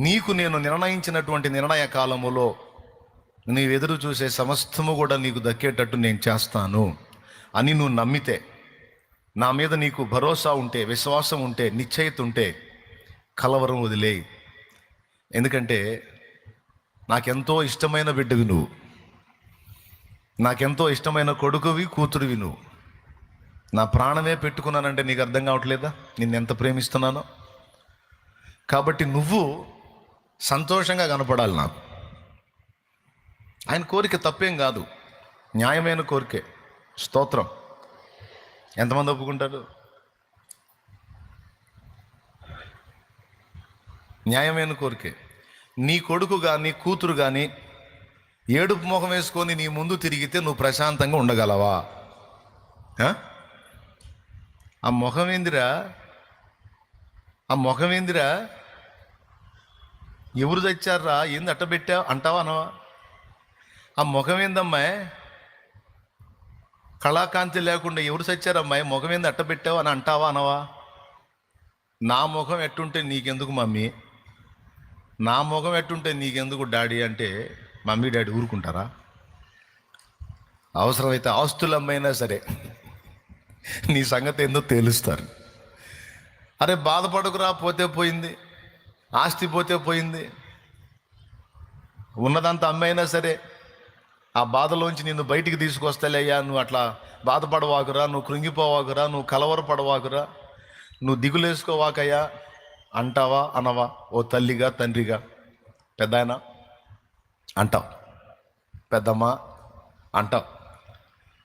నీకు నేను నిర్ణయించినటువంటి నిర్ణయ కాలములో నీవు ఎదురు చూసే సమస్తము కూడా నీకు దక్కేటట్టు నేను చేస్తాను అని నువ్వు నమ్మితే, నా మీద నీకు భరోసా ఉంటే, విశ్వాసం ఉంటే, నిశ్చయిత ఉంటే కలవరం వదిలేయి. ఎందుకంటే నాకెంతో ఇష్టమైన బిడ్డవి నువ్వు, నాకెంతో ఇష్టమైన కొడుకువి, కూతురువి నువ్వు. నా ప్రాణమే పెట్టుకున్నానంటే నీకు అర్థం కావట్లేదా నిన్నెంత ప్రేమిస్తున్నానో? కాబట్టి నువ్వు సంతోషంగా కనపడాలి నాకు. ఆయన కోరిక తప్పేం కాదు, న్యాయమైన కోరికే. స్తోత్రం. ఎంతమంది ఒప్పుకుంటారు? న్యాయమైన కోరికే. నీ కొడుకు కానీ కూతురు కానీ ఏడుపు ముఖం వేసుకొని నీ ముందు తిరిగితే నువ్వు ప్రశాంతంగా ఉండగలవా? ఆ ముఖం ఏందిరా, ఆ ముఖం ఏందిరా, ఎవరు తెచ్చారా, ఏంది అట్టబెట్టావు అంటావా అనవా? ఆ ముఖం ఏందమ్మాయి, కళాకాంతి లేకుండా ఎవరు తెచ్చారమ్మాయి, ముఖం ఏంది అట్టబెట్టావు అని అంటావా అనవా? నా ముఖం ఎట్టుంటే నీకెందుకు మమ్మీ, నా ముఖం ఎట్టుంటే నీకెందుకు డాడీ అంటే మమ్మీ డాడీ ఊరుకుంటారా? అవసరమైతే ఆస్తులమ్మైనా సరే నీ సంగతి ఏందో తేలుస్తారు. అరే బాధపడకురా, పోతే పోయింది, ఆస్తి పోతే పోయింది, ఉన్నదంతా అమ్మైనా సరే ఆ బాధలోంచి నిన్ను బయటికి తీసుకొస్తలేయ్యా, నువ్వు అట్లా బాధపడవాకురా, నువ్వు కృంగిపోవాకురా, నువ్వు కలవరపడవాకురా, నువ్వు దిగులేసుకోవాకయ్యా అంటావా అనవా? ఓ తల్లిగా, తండ్రిగా, పెద్దాయన అంటావు, పెద్దమ్మ అంటావు.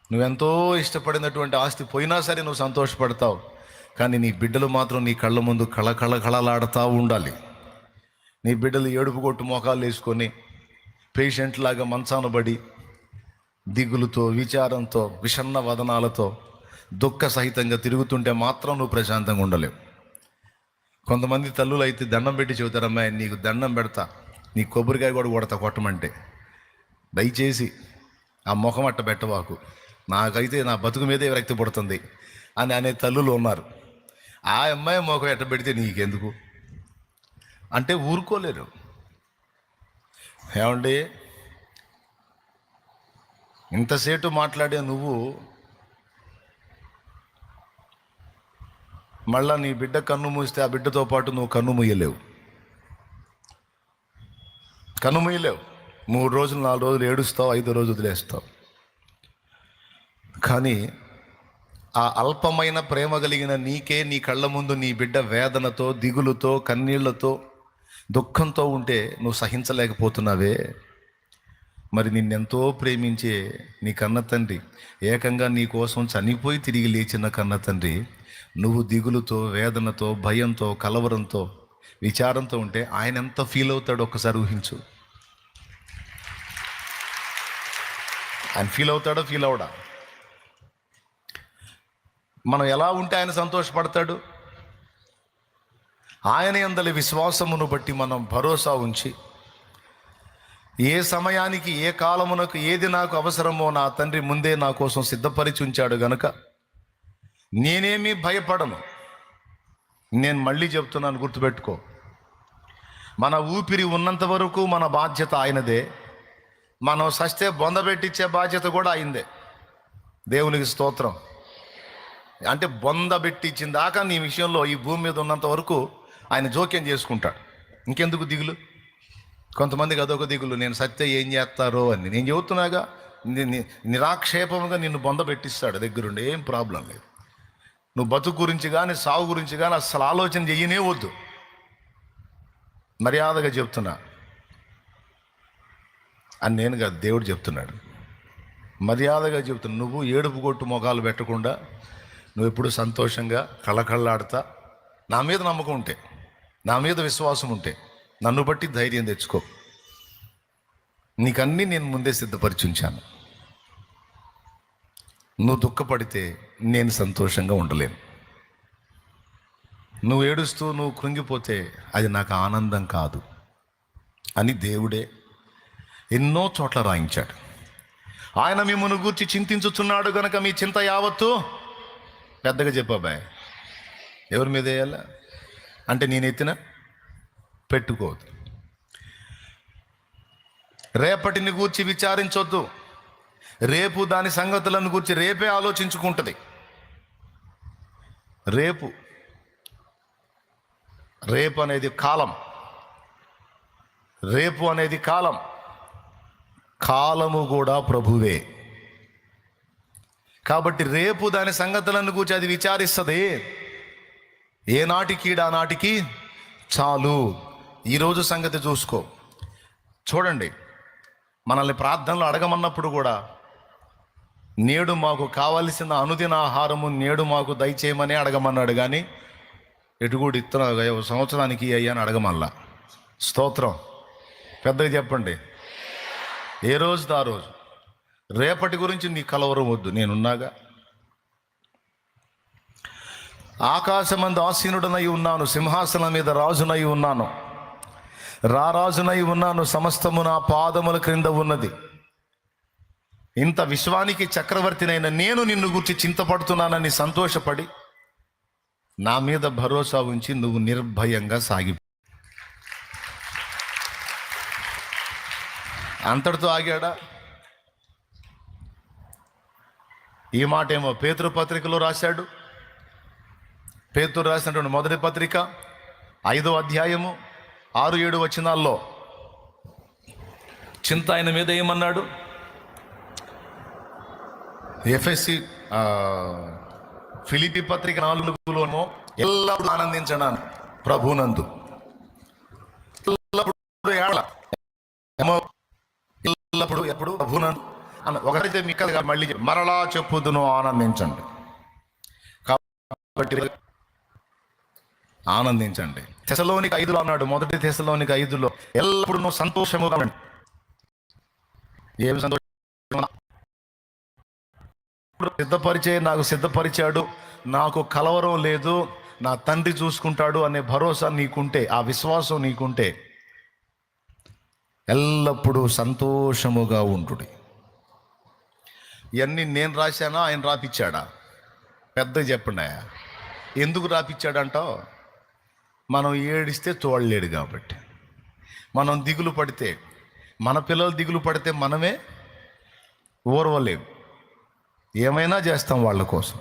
నువ్వెంతో ఇష్టపడినటువంటి ఆస్తి పోయినా సరే నువ్వు సంతోషపడతావు. కానీ నీ బిడ్డలు మాత్రం నీ కళ్ళ ముందు కళకళలాడుతూ ఉండాలి. నీ బిడ్డలు ఏడుపు కొట్టు మోకాలు వేసుకొని పేషెంట్ లాగా మంచాన పడి దిగులుతో, విచారంతో, విషన్న వదనాలతో దుఃఖ సహితంగా తిరుగుతుంటే మాత్రం నువ్వు ప్రశాంతంగా ఉండలేవు. కొంతమంది తల్లులు అయితే దండం పెట్టి చెబుతారమ్మా, నీకు దండం పెడతా, నీ కొబ్బరికాయ కూడా కొడతా కొట్టమంటే, దయచేసి ఆ ముఖం అట్ట పెట్టవాకు, నాకైతే నా బతుకు మీదే విరక్తి పడుతుంది అని అనే తల్లులు ఉన్నారు. ఆ అమ్మాయి ముఖం ఎట్ట పెడితే నీకెందుకు అంటే ఊరుకోలేరు. ఏమండి, ఇంతసేపు మాట్లాడే నువ్వు మళ్ళా నీ బిడ్డ కన్ను మూస్తే ఆ బిడ్డతో పాటు నువ్వు కన్ను మూయలేవు. 3 రోజులు 4 రోజులు ఏడుస్తావు, 5వ రోజు వదిలేస్తావు. కానీ ఆ అల్పమైన ప్రేమ కలిగిన నీకే నీ కళ్ళ ముందు నీ బిడ్డ వేదనతో, దిగులుతో, కన్నీళ్లతో, దుఃఖంతో ఉంటే నువ్వు సహించలేకపోతున్నావే. మరి నిన్నెంతో ప్రేమించే నీ కన్న తండ్రి, ఏకంగా నీ కోసం చనిపోయి తిరిగి లేచిన కన్న తండ్రి, నువ్వు దిగులుతో, వేదనతో, భయంతో, కలవరంతో, విచారంతో ఉంటే ఆయన ఎంత ఫీల్ అవుతాడో ఒక్కసారి ఊహించు. ఆయన ఫీల్ అవుతాడో ఫీల్ అవడా? మనం ఎలా ఉంటే ఆయన సంతోషపడతాడు? ఆయన యందలి విశ్వాసమును బట్టి మనం భరోసా ఉంచి, ఏ సమయానికి, ఏ కాలమునకు ఏది నాకు అవసరమో నా తండ్రి ముందే నా కోసం సిద్ధపరిచి ఉంచాడు గనుక నేనేమీ భయపడను. నేను మళ్ళీ చెప్తున్నాను, గుర్తుపెట్టుకో, మన ఊపిరి ఉన్నంత వరకు మన బాధ్యత ఆయనదే. మనం సస్తే బొందబెట్టించే బాధ్యత కూడా అయిందే. దేవునికి స్తోత్రం. అంటే బొందబెట్టించిన దాకా నీ విషయంలో ఈ భూమి మీద ఉన్నంత వరకు ఆయన జోక్యం చేసుకుంటాడు. ఇంకెందుకు దిగులు? కొంతమందికి అదొక దిగులు, నేను సత్య ఏం చేస్తారో అని. నేను చెబుతున్నాగా, నిరాక్షేపంగా నిన్ను బొందబెట్టిస్తాడు దగ్గరుండి, ఏం ప్రాబ్లం లేదు. నువ్వు బతుకు గురించి కానీ, సాగు గురించి కానీ అసలు ఆలోచన చెయ్యనే వద్దు. మర్యాదగా చెప్తున్నా అని నేను కాదు, దేవుడు చెప్తున్నాడు. మర్యాదగా చెప్తున్నా. నువ్వు ఏడుపు కొట్టు మొఖాలు పెట్టకుండా, నువ్వు ఎప్పుడు సంతోషంగా కళకళలాడుతా, నా మీద నమ్మకం ఉంటే, నా మీద విశ్వాసం ఉంటే, నన్ను బట్టి ధైర్యం తెచ్చుకో. నీకన్నీ నేను ముందే సిద్ధపరిచి ఉంచాను. నువ్వు దుఃఖపడితే నేను సంతోషంగా ఉండలేను. నువ్వు ఏడుస్తూ నువ్వు కృంగిపోతే అది నాకు ఆనందం కాదు అని దేవుడే ఎన్నో చోట్ల రాయించాడు. ఆయన మిమ్మల్ని గూర్చి చింతించుచున్నాడు గనక మీ చింత యావత్తు, పెద్దగా చెప్పాబాయ్, ఎవరి మీద వేయాలా అంటే నేను ఎత్తిన పెట్టుకోవద్దు. రేపటిని గూర్చి విచారించొద్దు. రేపు దాని సంగతులను గూర్చి రేపే ఆలోచించుకుంటుంది. రేపు అనేది కాలం. రేపు అనేది కాలం. కాలము కూడా ప్రభువే. కాబట్టి రేపు దాని సంగతులను గూర్చి అది విచారిస్తుంది. ఏనాటికి ఆనాటికి చాలు. ఈరోజు సంగతి చూసుకో. చూడండి, మనల్ని ప్రార్థనలు అడగమన్నప్పుడు కూడా నేడు మాకు కావలసిన అనుదిన ఆహారము నేడు మాకు దయచేయమని అడగమన్నాడు, కానీ ఎటుగూడు ఇత్తన సంవత్సరానికి అయ్యాని అడగమల్లా. స్తోత్రం. పెద్దగా చెప్పండి. ఏ రోజుది ఆ రోజు. రేపటి గురించి నీ కలవరం వద్దు, నేనున్నాగా. ఆకాశమందు ఆసీనుడనై ఉన్నాను, సింహాసనం మీద రాజునై ఉన్నాను, రారాజునై ఉన్నాను, సమస్తము నా పాదముల క్రింద ఉన్నది. ఇంత విశ్వానికి చక్రవర్తినైన నేను నిన్ను గురించి చింతపడుతున్నానని సంతోషపడి నా మీద భరోసా ఉంచి నువ్వు నిర్భయంగా సాగి. అంతటితో ఆగాడా? ఈ మాట ఏమో పేతురు పత్రికలో రాశాడు. పేతురు రాసినటువంటి మొదటి పత్రిక 5వ అధ్యాయము 6-7 వచనాల్లో చింత ఆయన మీద ఏమన్నాడు? ఎఫెసీ ఫిలిప్పీ పత్రిక 4లోనో ఎల్లప్పుడూ ఆనందించడాను ప్రభునందు, ఎల్లప్పుడు ఎప్పుడు ప్రభునందు అన్న. ఒకరైతే మీకు మళ్ళీ మరలా చెప్పుదును, ఆనందించండి. కాబట్టి ఆనందించండి. తెసలోనిక 5లో అన్నాడు, మొదటి తెసలోనిక 5లో ఎల్లప్పుడూ సంతోషముగా ఉండండి. ఏమి సంతోషం? నాకు సిద్ధపరిచాడు, నాకు కలవరం లేదు, నా తండ్రి చూసుకుంటాడు అనే భరోసా నీకుంటే, ఆ విశ్వాసం నీకుంటే ఎల్లప్పుడూ సంతోషముగా ఉంటుడి. ఇవన్నీ నేను రాశానా, ఆయన రాపిచ్చాడా? పెద్ద చెప్పండి. ఎందుకు రాపిచ్చాడంటావు? మనం ఏడిస్తే చూడలేడు కాబట్టి. మనం దిగులు పడితే, మన పిల్లలు దిగులు పడితే మనమే ఓర్వలేము. ఏమైనా చేస్తాం వాళ్ళ కోసం.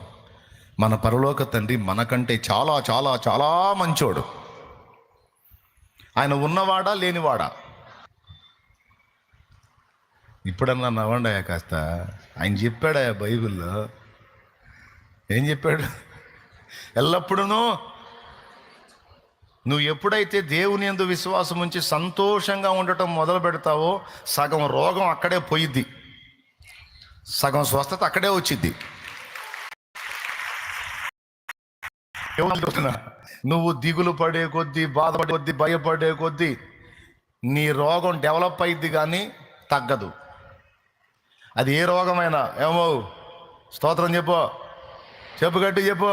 మన పరలోక తండ్రి మనకంటే చాలా చాలా చాలా మంచోడు. ఆయన ఉన్నవాడా లేనివాడా? ఇప్పుడన్నా నవ్వండాయా కాస్త. ఆయన చెప్పాడాయా బైబిల్లో? ఏం చెప్పాడు? ఎల్లప్పుడూ నువ్వు ఎప్పుడైతే దేవుని యందు విశ్వాసం ఉంచి సంతోషంగా ఉండటం మొదలు పెడతావో సగం రోగం అక్కడే పోయిద్ది, సగం స్వస్థత అక్కడే వచ్చిద్ది. నువ్వు దిగులు పడే కొద్దీ, బాధపడే కొద్దీ, భయపడే కొద్దీ నీ రోగం డెవలప్ అయింది కానీ తగ్గదు. అది ఏ రోగమైనా. ఏమో స్తోత్రం చెప్పు గట్టి చెప్పు.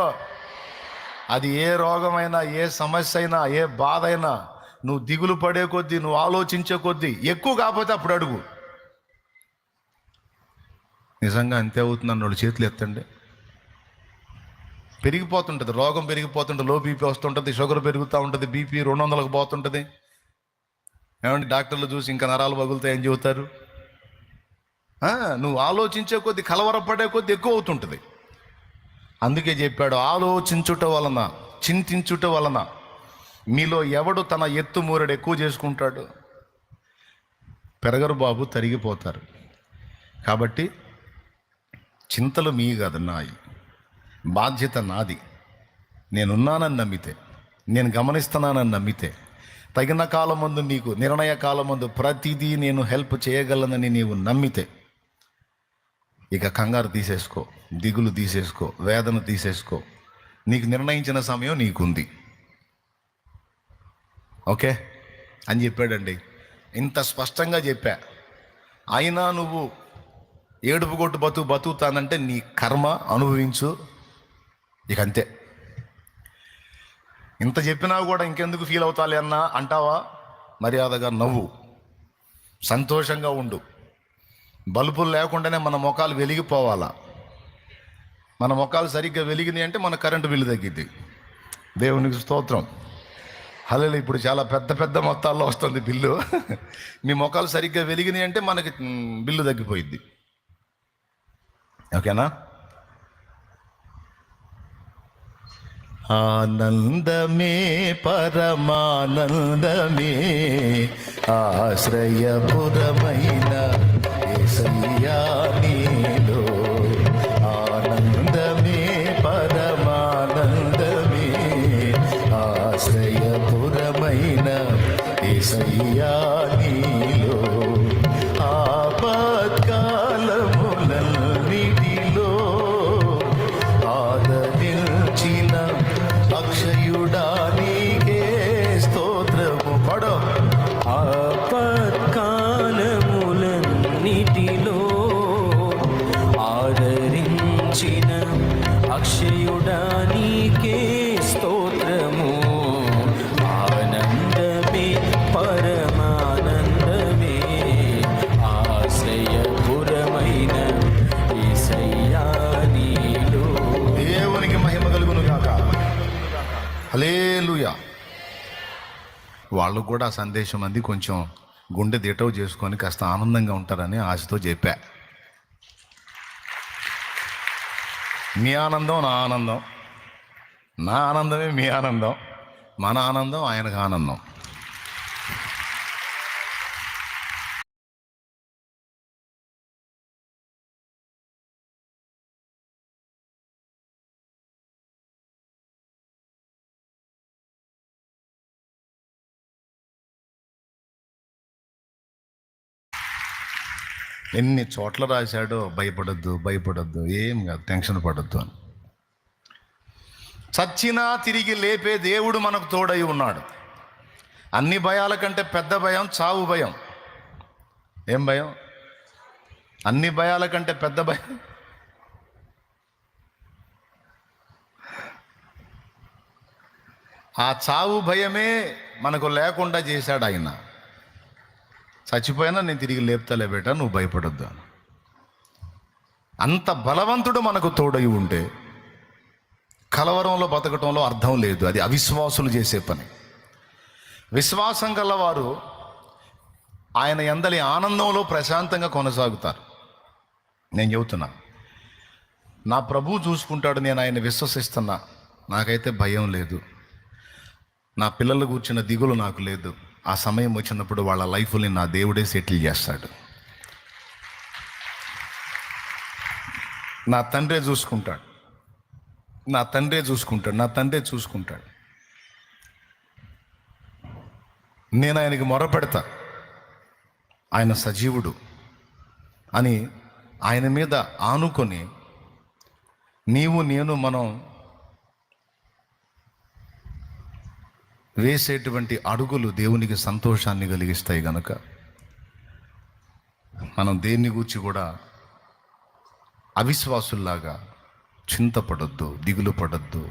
అది ఏ రోగమైనా, ఏ సమస్య అయినా, ఏ బాధ అయినా, నువ్వు దిగులు పడే కొద్దీ, నువ్వు ఆలోచించే కొద్దీ ఎక్కువ కాకపోతే అప్పుడు అడుగు. నిజంగా అంతే అవుతుంది అన్నోళ్ళు చేతులు ఎత్తండి. పెరిగిపోతుంటుంది, రోగం పెరిగిపోతుంటుంది, లో బీపీ వస్తుంటుంది, షుగర్ పెరుగుతూ ఉంటుంది, బీపీ 200లకు పోతుంటుంది. ఏమంటే డాక్టర్లు చూసి ఇంకా నరాలు పగులుతాయని చెబుతారు. నువ్వు ఆలోచించే కొద్దీ, కలవరపడే కొద్దీ ఎక్కువ అవుతుంటుంది. అందుకే చెప్పాడు, ఆలోచించుట వలన, చింతించుట వలన మీలో ఎవడు తన ఎత్తు మూరడు ఎక్కువ చేసుకుంటాడు? పెరగరు బాబు, తరిగిపోతారు. కాబట్టి చింతలు మీ కాదు, నాయి. బాధ్యత నాది. నేనున్నానని నమ్మితే, నేను గమనిస్తున్నానని నమ్మితే, తగిన కాలమందు నీకు, నిర్ణయ కాలమందు ప్రతిదీ నేను హెల్ప్ చేయగలనని నీవు నమ్మితే, ఇక కంగారు తీసేసుకో, దిగులు తీసేసుకో, వేదన తీసేసుకో. నీకు నిర్ణయించిన సమయం నీకుంది. ఓకే అని చెప్పాడండి. ఇంత స్పష్టంగా చెప్పా. అయినా నువ్వు ఏడుపు కొట్టు బతుకుతానంటే నీ కర్మ, అనుభవించు, ఇక అంతే. ఇంత చెప్పినా కూడా ఇంకెందుకు ఫీల్ అవుతాలి అన్నా అంటావా? మర్యాదగా నవ్వు, సంతోషంగా ఉండు. బల్బులు లేకుండానే మన ముఖాలు వెలిగిపోవాలా. మన ముఖాలు సరిగ్గా వెలిగినాయి అంటే మన కరెంటు బిల్లు తగ్గిద్ది. దేవునికి స్తోత్రం. హల్లెలూయా. ఇప్పుడు చాలా పెద్ద పెద్ద మొత్తాల్లో వస్తుంది బిల్లు. మీ మొఖాలు సరిగ్గా వెలిగినాయి అంటే మనకి బిల్లు తగ్గిపోయింది. ఓకేనా? ఆనందమే పరమానందమే ఆశ్రయపురమైన యేసయ్యా నీలో. ఆనందమే పరమానందమే ఆశ్రయపురమైన యేసయ్యా నీలో. ఆపత్కాలములన్నిటిలో ఆదరించిన అక్షయుడా నీకే స్తోత్రము. పడో. ఆపత్కాలములన్నిటిలో ఆదరించిన అక్షయుడా నీకే స్తోత్రము. ఆనందమే పరమానందమే ఆశ్రయపురమైన యేసయ్యా నీలో. దేవునికి మహిమ కలుగును గాక. హల్లెలూయా. వాళ్ళు కూడా ఆ సందేశం అంది కొంచెం గుండె దిటవు చేసుకొని కాస్త ఆనందంగా ఉంటారని ఆశతో చెప్పా. మీ ఆనందం నా ఆనందం, నా ఆనందమే మీ ఆనందం, మన ఆనందం ఆయనకు ఆనందం. ఎన్ని చోట్ల రాశాడో భయపడొద్దు, భయపడొద్దు, ఏం కాదు, టెన్షన్ పడొద్దు అని. చచ్చినా తిరిగి లేపే దేవుడు మనకు తోడై ఉన్నాడు. అన్ని భయాల కంటే పెద్ద భయం చావు భయం. ఏం భయం? అన్ని భయాల కంటే పెద్ద భయం ఆ చావు భయమే మనకు లేకుండా చేశాడు ఆయన. చచ్చిపోయినా నేను తిరిగి లేపుతలే బేట, నువ్వు భయపడొద్దు. అంత బలవంతుడు మనకు తోడై ఉంటే కలవరంలో బతకటంలో అర్థం లేదు. అది అవిశ్వాసులు చేసే పని. విశ్వాసం గలవారు ఆయన యందలి ఆనందంలో ప్రశాంతంగా కొనసాగుతారు. నేను చెబుతున్నా, నా ప్రభువు చూసుకుంటాడు, నేను ఆయన విశ్వసిస్తున్నా, నాకైతే భయం లేదు, నా పిల్లలు కూర్చున్న దిగులు నాకు లేదు. ఆ సమయం వచ్చినప్పుడు వాళ్ళ లైఫ్ని నా దేవుడే సెటిల్ చేస్తాడు. నా తండ్రే చూసుకుంటాడు, నా తండ్రే చూసుకుంటాడు, నా తండ్రే చూసుకుంటాడు. నేను ఆయనకి మొరపెడతా, ఆయన సజీవుడు అని ఆయన మీద ఆనుకొని నీవు నేను మనం వేసేటువంటి అడుగులు దేవునికి సంతోషాన్ని కలిగిస్తాయి గనుక మనం దేన్ని గూర్చి కూడా అవిశ్వాసుల్లాగా చింతపడొద్దు, దిగులు పడొద్దు,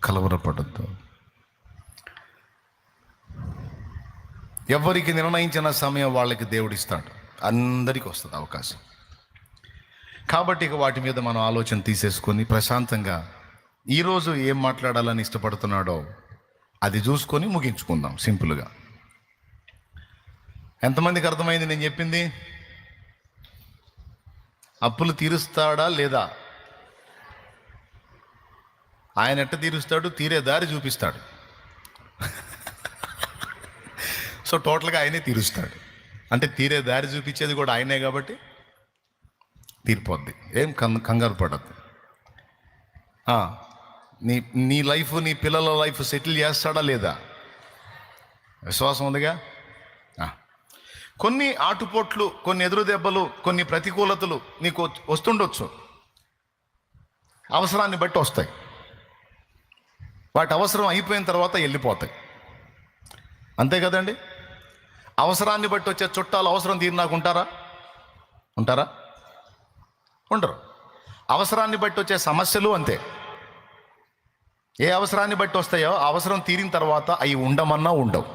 కలవరపడొద్దు. ఎవరికి నిర్ణయించిన సమయం వాళ్ళకి దేవుడిస్తాడు. అందరికీ వస్తుంది అవకాశం. కాబట్టి ఇక వాటి మీద మనం ఆలోచన తీసేసుకొని ప్రశాంతంగా ఈరోజు ఏం మాట్లాడాలని ఇష్టపడుతున్నాడో అది చూసుకొని ముగించుకుందాం సింపుల్గా. ఎంతమందికి అర్థమైంది నేను చెప్పింది? అప్పులు తీరుస్తాడా లేదా? ఆయన ఎట్ట తీరుస్తాడు? తీరే దారి చూపిస్తాడు. సో టోటల్గా ఆయనే తీరుస్తాడు. అంటే తీరే దారి చూపించేది కూడా ఆయనే కాబట్టి తీరిపోద్ది. ఏం కంగారు పడద్దు. నీ లైఫ్, నీ పిల్లల లైఫ్ సెటిల్ చేస్తాడా లేదా? విశ్వాసం ఉందిగా. కొన్ని ఆటుపోట్లు, కొన్ని ఎదురు దెబ్బలు, కొన్ని ప్రతికూలతలు నీకు వస్తుండొచ్చు. అవసరాన్ని బట్టి వస్తాయి. వాటి అవసరం అయిపోయిన తర్వాత వెళ్ళిపోతాయి. అంతే కదండి. అవసరాన్ని బట్టి వచ్చే చుట్టాలు అవసరం తీరినాక ఉంటారా? ఉండరు. అవసరాన్ని బట్టి వచ్చే సమస్యలు అంతే. ఏ అవసరాన్ని బట్టి వస్తాయో అవసరం తీరిన తర్వాత అవి ఉండమన్నా ఉండవు.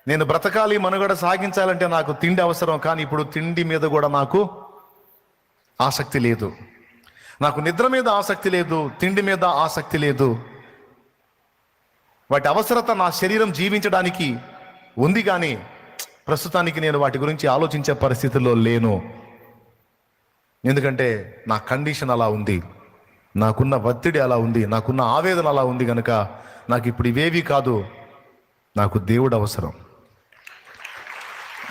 నేను బ్రతకాలి, మనుగడ సాగించాలంటే నాకు తిండి అవసరం, కానీ ఇప్పుడు తిండి మీద కూడా నాకు ఆసక్తి లేదు. నాకు నిద్ర మీద ఆసక్తి లేదు, తిండి మీద ఆసక్తి లేదు. వాటి అవసరత నా శరీరం జీవించడానికి ఉంది, కానీ ప్రస్తుతానికి నేను వాటి గురించి ఆలోచించే పరిస్థితుల్లో లేను. ఎందుకంటే నా కండిషన్ అలా ఉంది, నాకున్న ఒత్తిడి అలా ఉంది, నాకున్న ఆవేదన అలా ఉంది. కనుక నాకు ఇప్పుడు ఇవేవి కాదు, నాకు దేవుడు అవసరం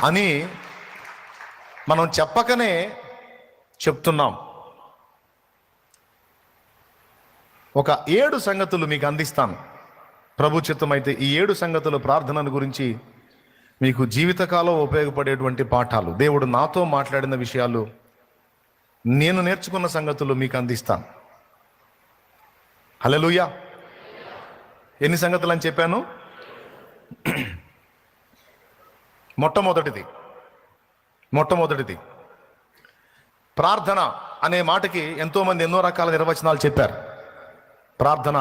అని మనం చెప్పకనే చెప్తున్నాం. ఒక 7 సంగతులు మీకు అందిస్తాను. ప్రభు చిత్తమైతే ఈ 7 సంగతులు ప్రార్థనను గురించి మీకు జీవితకాలం ఉపయోగపడేటువంటి పాఠాలు, దేవుడు నాతో మాట్లాడిన విషయాలు, నేను నేర్చుకున్న సంగతులు మీకు అందిస్తాను. హల్లెలూయా. ఎన్ని సంగతులు అని చెప్పాను? మొట్టమొదటిది ప్రార్థన అనే మాటకి ఎంతోమంది ఎన్నో రకాల నిర్వచనాలు చెప్పారు. ప్రార్థన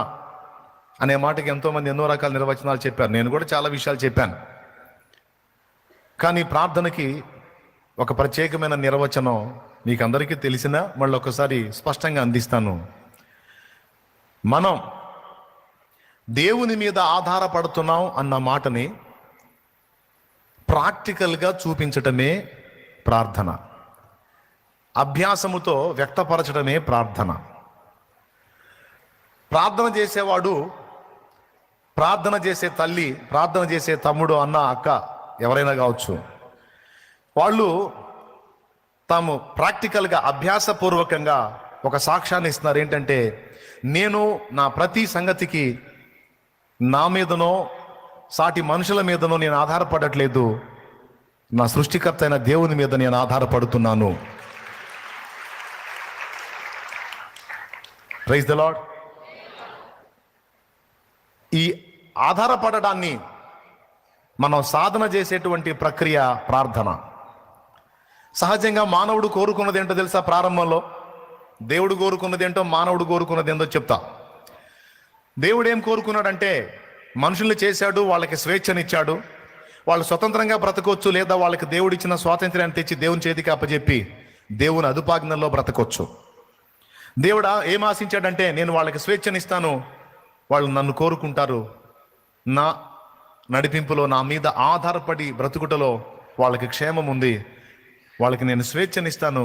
అనే మాటకి ఎంతోమంది ఎన్నో రకాల నిర్వచనాలు చెప్పారు. నేను కూడా చాలా విషయాలు చెప్పాను. కానీ ప్రార్థనకి ఒక ప్రత్యేకమైన నిర్వచనం మీకు అందరికీ తెలిసినా మళ్ళీ ఒకసారి స్పష్టంగా అందిస్తాను. మనం దేవుని మీద ఆధారపడుతున్నాం అన్న మాటని ప్రాక్టికల్గా చూపించటమే ప్రార్థన. అభ్యాసముతో వ్యక్తపరచడమే ప్రార్థన. ప్రార్థన చేసేవాడు, ప్రార్థన చేసే తల్లి, ప్రార్థన చేసే తమ్ముడు, అన్న, అక్క, ఎవరైనా కావచ్చు, వాళ్ళు తాము ప్రాక్టికల్గా అభ్యాసపూర్వకంగా ఒక సాక్ష్యాన్ని ఇస్తున్నారు. ఏంటంటే, నేను నా ప్రతి సంగతికి నా మీదనో సాటి మనుషుల మీదనో నేను ఆధారపడట్లేదు, నా సృష్టికర్త అయిన దేవుని మీద నేను ఆధారపడుతున్నాను. Praise the lord. ఈ ఆధారపడడాన్ని మనం సాధన చేసేటువంటి ప్రక్రియ ప్రార్థన. సహజంగా మానవుడు కోరుకున్నది ఏంటో తెలుసా? ప్రారంభంలో దేవుడు కోరుకున్నది ఏంటో, మానవుడు కోరుకున్నది ఏంటో చెప్తా. దేవుడు ఏం కోరుకున్నాడంటే, మనుషుల్ని చేశాడు, వాళ్ళకి స్వేచ్ఛనిచ్చాడు, వాళ్ళు స్వతంత్రంగా బ్రతకొచ్చు, లేదా వాళ్ళకి దేవుడు ఇచ్చిన స్వాతంత్ర్యాన్ని తెచ్చి దేవుని చేతికి అప్పచెప్పి దేవుని అదుపాజ్ఞల్లో బ్రతకొచ్చు. దేవుడు ఏం ఆశించాడంటే, నేను వాళ్ళకి స్వేచ్ఛనిస్తాను, వాళ్ళు నన్ను కోరుకుంటారు, నా నడిపింపులో నా మీద ఆధారపడి బ్రతుకుటలో వాళ్ళకి క్షేమం ఉంది, వాళ్ళకి నేను స్వేచ్ఛనిస్తాను,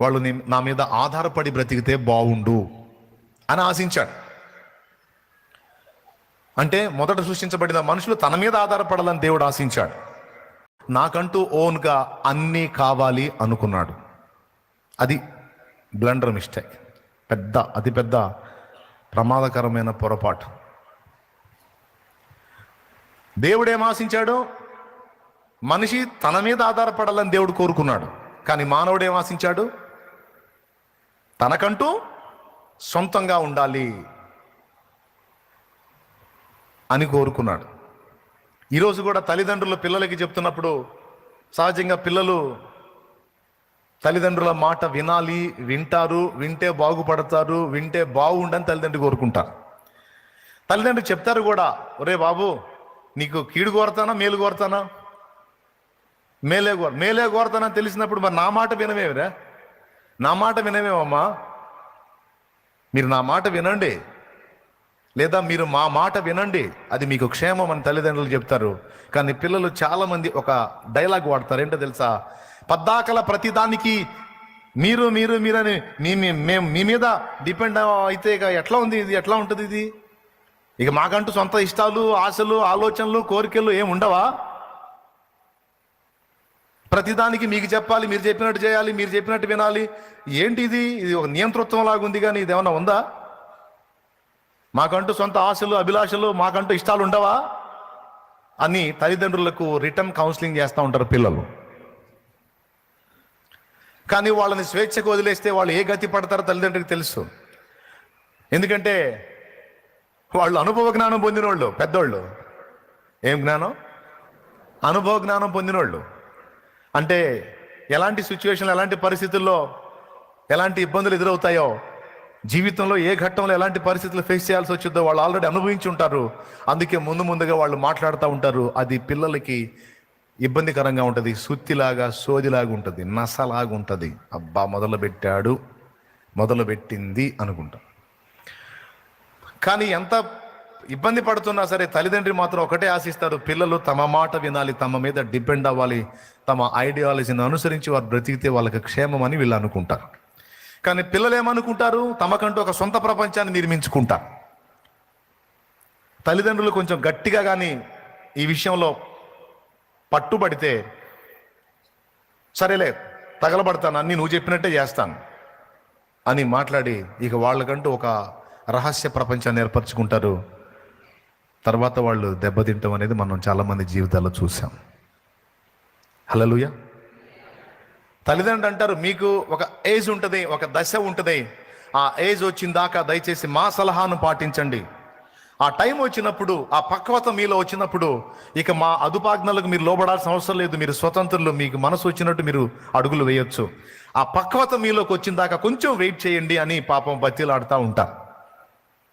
వాళ్ళు నా మీద ఆధారపడి బ్రతికితే బాగుండు అని ఆశించాడు. అంటే మొదట సృష్టించబడిన మనుషులు తన మీద ఆధారపడాలని దేవుడు ఆశించాడు. నాకంటూ ఓన్గా అన్నీ కావాలి అనుకున్నాడు. అది బ్లండర్ మిస్టేక్, అతిపెద్ద ప్రమాదకరమైన పొరపాటు. దేవుడు ఏం ఆశించాడు? మనిషి తన మీద ఆధారపడాలని దేవుడు కోరుకున్నాడు. కానీ మానవుడు ఏం ఆశించాడు? తనకంటూ సొంతంగా ఉండాలి అని కోరుకున్నాడు. ఈరోజు కూడా తల్లిదండ్రులు పిల్లలకి చెప్తున్నప్పుడు సహజంగా పిల్లలు తల్లిదండ్రుల మాట వినాలి, వింటారు, వింటే బాగుపడతారు, వింటే బాగుండని తల్లిదండ్రులు కోరుకుంటారు. తల్లిదండ్రులు చెప్తారు కూడా, ఒరే బాబు, నీకు కీడు కోరతానా మేలు కోరతానా? మేలే కోరతానా తెలిసినప్పుడు మరి నా మాట వినవేమిరా? నా మాట వినవేమమ్మా, మీరు నా మాట వినండి, లేదా మీరు మా మాట వినండి, అది మీకు క్షేమం అని తల్లిదండ్రులు చెప్తారు. కానీ పిల్లలు చాలామంది ఒక డైలాగ్ వాడతారు. ఏంటో తెలుసా? పద్దాకల ప్రతిదానికి మీరు మీరని మేము మీ మీద డిపెండ్ అయితే ఇక ఎట్లా ఉంది ఇది? ఎట్లా ఉంటుంది ఇది? ఇక మాకంటూ సొంత ఇష్టాలు, ఆశలు, ఆలోచనలు, కోరికలు ఏం ఉండవా? ప్రతిదానికి మీకు చెప్పాలి, మీరు చెప్పినట్టు చేయాలి, మీరు చెప్పినట్టు వినాలి. ఏంటి ఇది? ఇది ఒక నియంతృత్వం లాగా ఉంది, కానీ ఇది ఏమన్నా ఉందా? మాకంటూ సొంత ఆశలు, అభిలాషలు, మాకంటూ ఇష్టాలు ఉండవా అని తల్లిదండ్రులకు రిటర్న్ కౌన్సిలింగ్ చేస్తూ ఉంటారు పిల్లలు. కానీ వాళ్ళని స్వేచ్ఛకు వదిలేస్తే వాళ్ళు ఏ గతి పడతారో తల్లిదండ్రులకు తెలుసు. ఎందుకంటే వాళ్ళు అనుభవ జ్ఞానం పొందినోళ్ళు, పెద్దోళ్ళు. ఏం జ్ఞానం? అనుభవ జ్ఞానం పొందినోళ్ళు. అంటే ఎలాంటి సిచ్యువేషన్లు, ఎలాంటి పరిస్థితుల్లో ఎలాంటి ఇబ్బందులు ఎదురవుతాయో, జీవితంలో ఏ ఘట్టంలో ఎలాంటి పరిస్థితులు ఫేస్ చేయాల్సి వచ్చిందో వాళ్ళు ఆల్రెడీ అనుభవించి ఉంటారు. అందుకే ముందుగా వాళ్ళు మాట్లాడుతూ ఉంటారు. అది పిల్లలకి ఇబ్బందికరంగా ఉంటుంది, సుత్తిలాగా, సోదిలాగా ఉంటుంది, నసలాగా ఉంటుంది. అబ్బా, మొదలుపెట్టింది అనుకుంటాం. కానీ ఇబ్బంది పడుతున్నా సరే తల్లిదండ్రి మాత్రం ఒకటే ఆశిస్తారు, పిల్లలు తమ మాట వినాలి, తమ మీద డిపెండ్ అవ్వాలి, తమ ఐడియాలజీని అనుసరించి వారు బ్రతికితే వాళ్ళకి క్షేమం అని వీళ్ళు అనుకుంటారు. కానీ పిల్లలు ఏమనుకుంటారు, తమకంటూ ఒక సొంత ప్రపంచాన్ని నిర్మించుకుంటారు. తల్లిదండ్రులు కొంచెం గట్టిగా కానీ ఈ విషయంలో పట్టుబడితే, సరేలే తగలబడతాను, అన్నీ నువ్వు చెప్పినట్టే చేస్తాను అని మాట్లాడి ఇక వాళ్ళకంటూ ఒక రహస్య ప్రపంచాన్ని ఏర్పరచుకుంటారు. తర్వాత వాళ్ళు దెబ్బతింటాం అనేది మనం చాలామంది జీవితాల్లో చూసాం. హల్లెలూయా. తల్లిదండ్రులు అంటారు, మీకు ఒక ఏజ్ ఉంటుంది, ఒక దశ ఉంటుంది, ఆ ఏజ్ వచ్చిన దాకా దయచేసి మా సలహాను పాటించండి. ఆ టైం వచ్చినప్పుడు, ఆ పక్వత మీలో వచ్చినప్పుడు ఇక మా అదుపాజ్ఞలకు మీరు లోబడాల్సిన అవసరం లేదు, మీరు స్వతంత్రులు, మీకు మనసు వచ్చినట్టు మీరు అడుగులు వేయొచ్చు. ఆ పక్వత మీలోకి వచ్చిన దాకా కొంచెం వెయిట్ చేయండి అని పాపం బతిలాడుతూ ఉంటారు.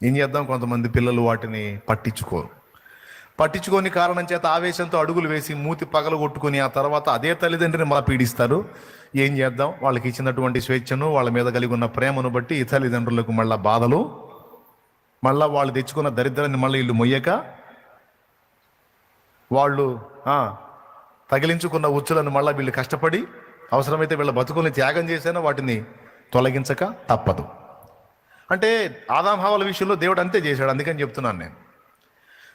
ఏం చేద్దాం, కొంతమంది పిల్లలు వాటిని పట్టించుకోని కారణం చేత ఆవేశంతో అడుగులు వేసి మూతి పగలు కొట్టుకుని ఆ తర్వాత అదే తల్లిదండ్రిని మళ్ళీ పీడిస్తారు. ఏం చేద్దాం, వాళ్ళకి ఇచ్చినటువంటి స్వేచ్ఛను, వాళ్ళ మీద కలిగి ఉన్న ప్రేమను బట్టి ఈ తల్లిదండ్రులకు మళ్ళీ బాధలు, మళ్ళీ వాళ్ళు తెచ్చుకున్న దరిద్రాన్ని మళ్ళీ వీళ్ళు మొయ్యక, వాళ్ళు తగిలించుకున్న ఉచ్చులను మళ్ళీ వీళ్ళు కష్టపడి అవసరమైతే వీళ్ళ బతుకుల్ని త్యాగం చేసినా వాటిని తొలగించక తప్పదు. అంటే ఆదాం హవ్వల విషయంలో దేవుడు అంతే చేశాడు, అందుకని చెప్తున్నాను నేను.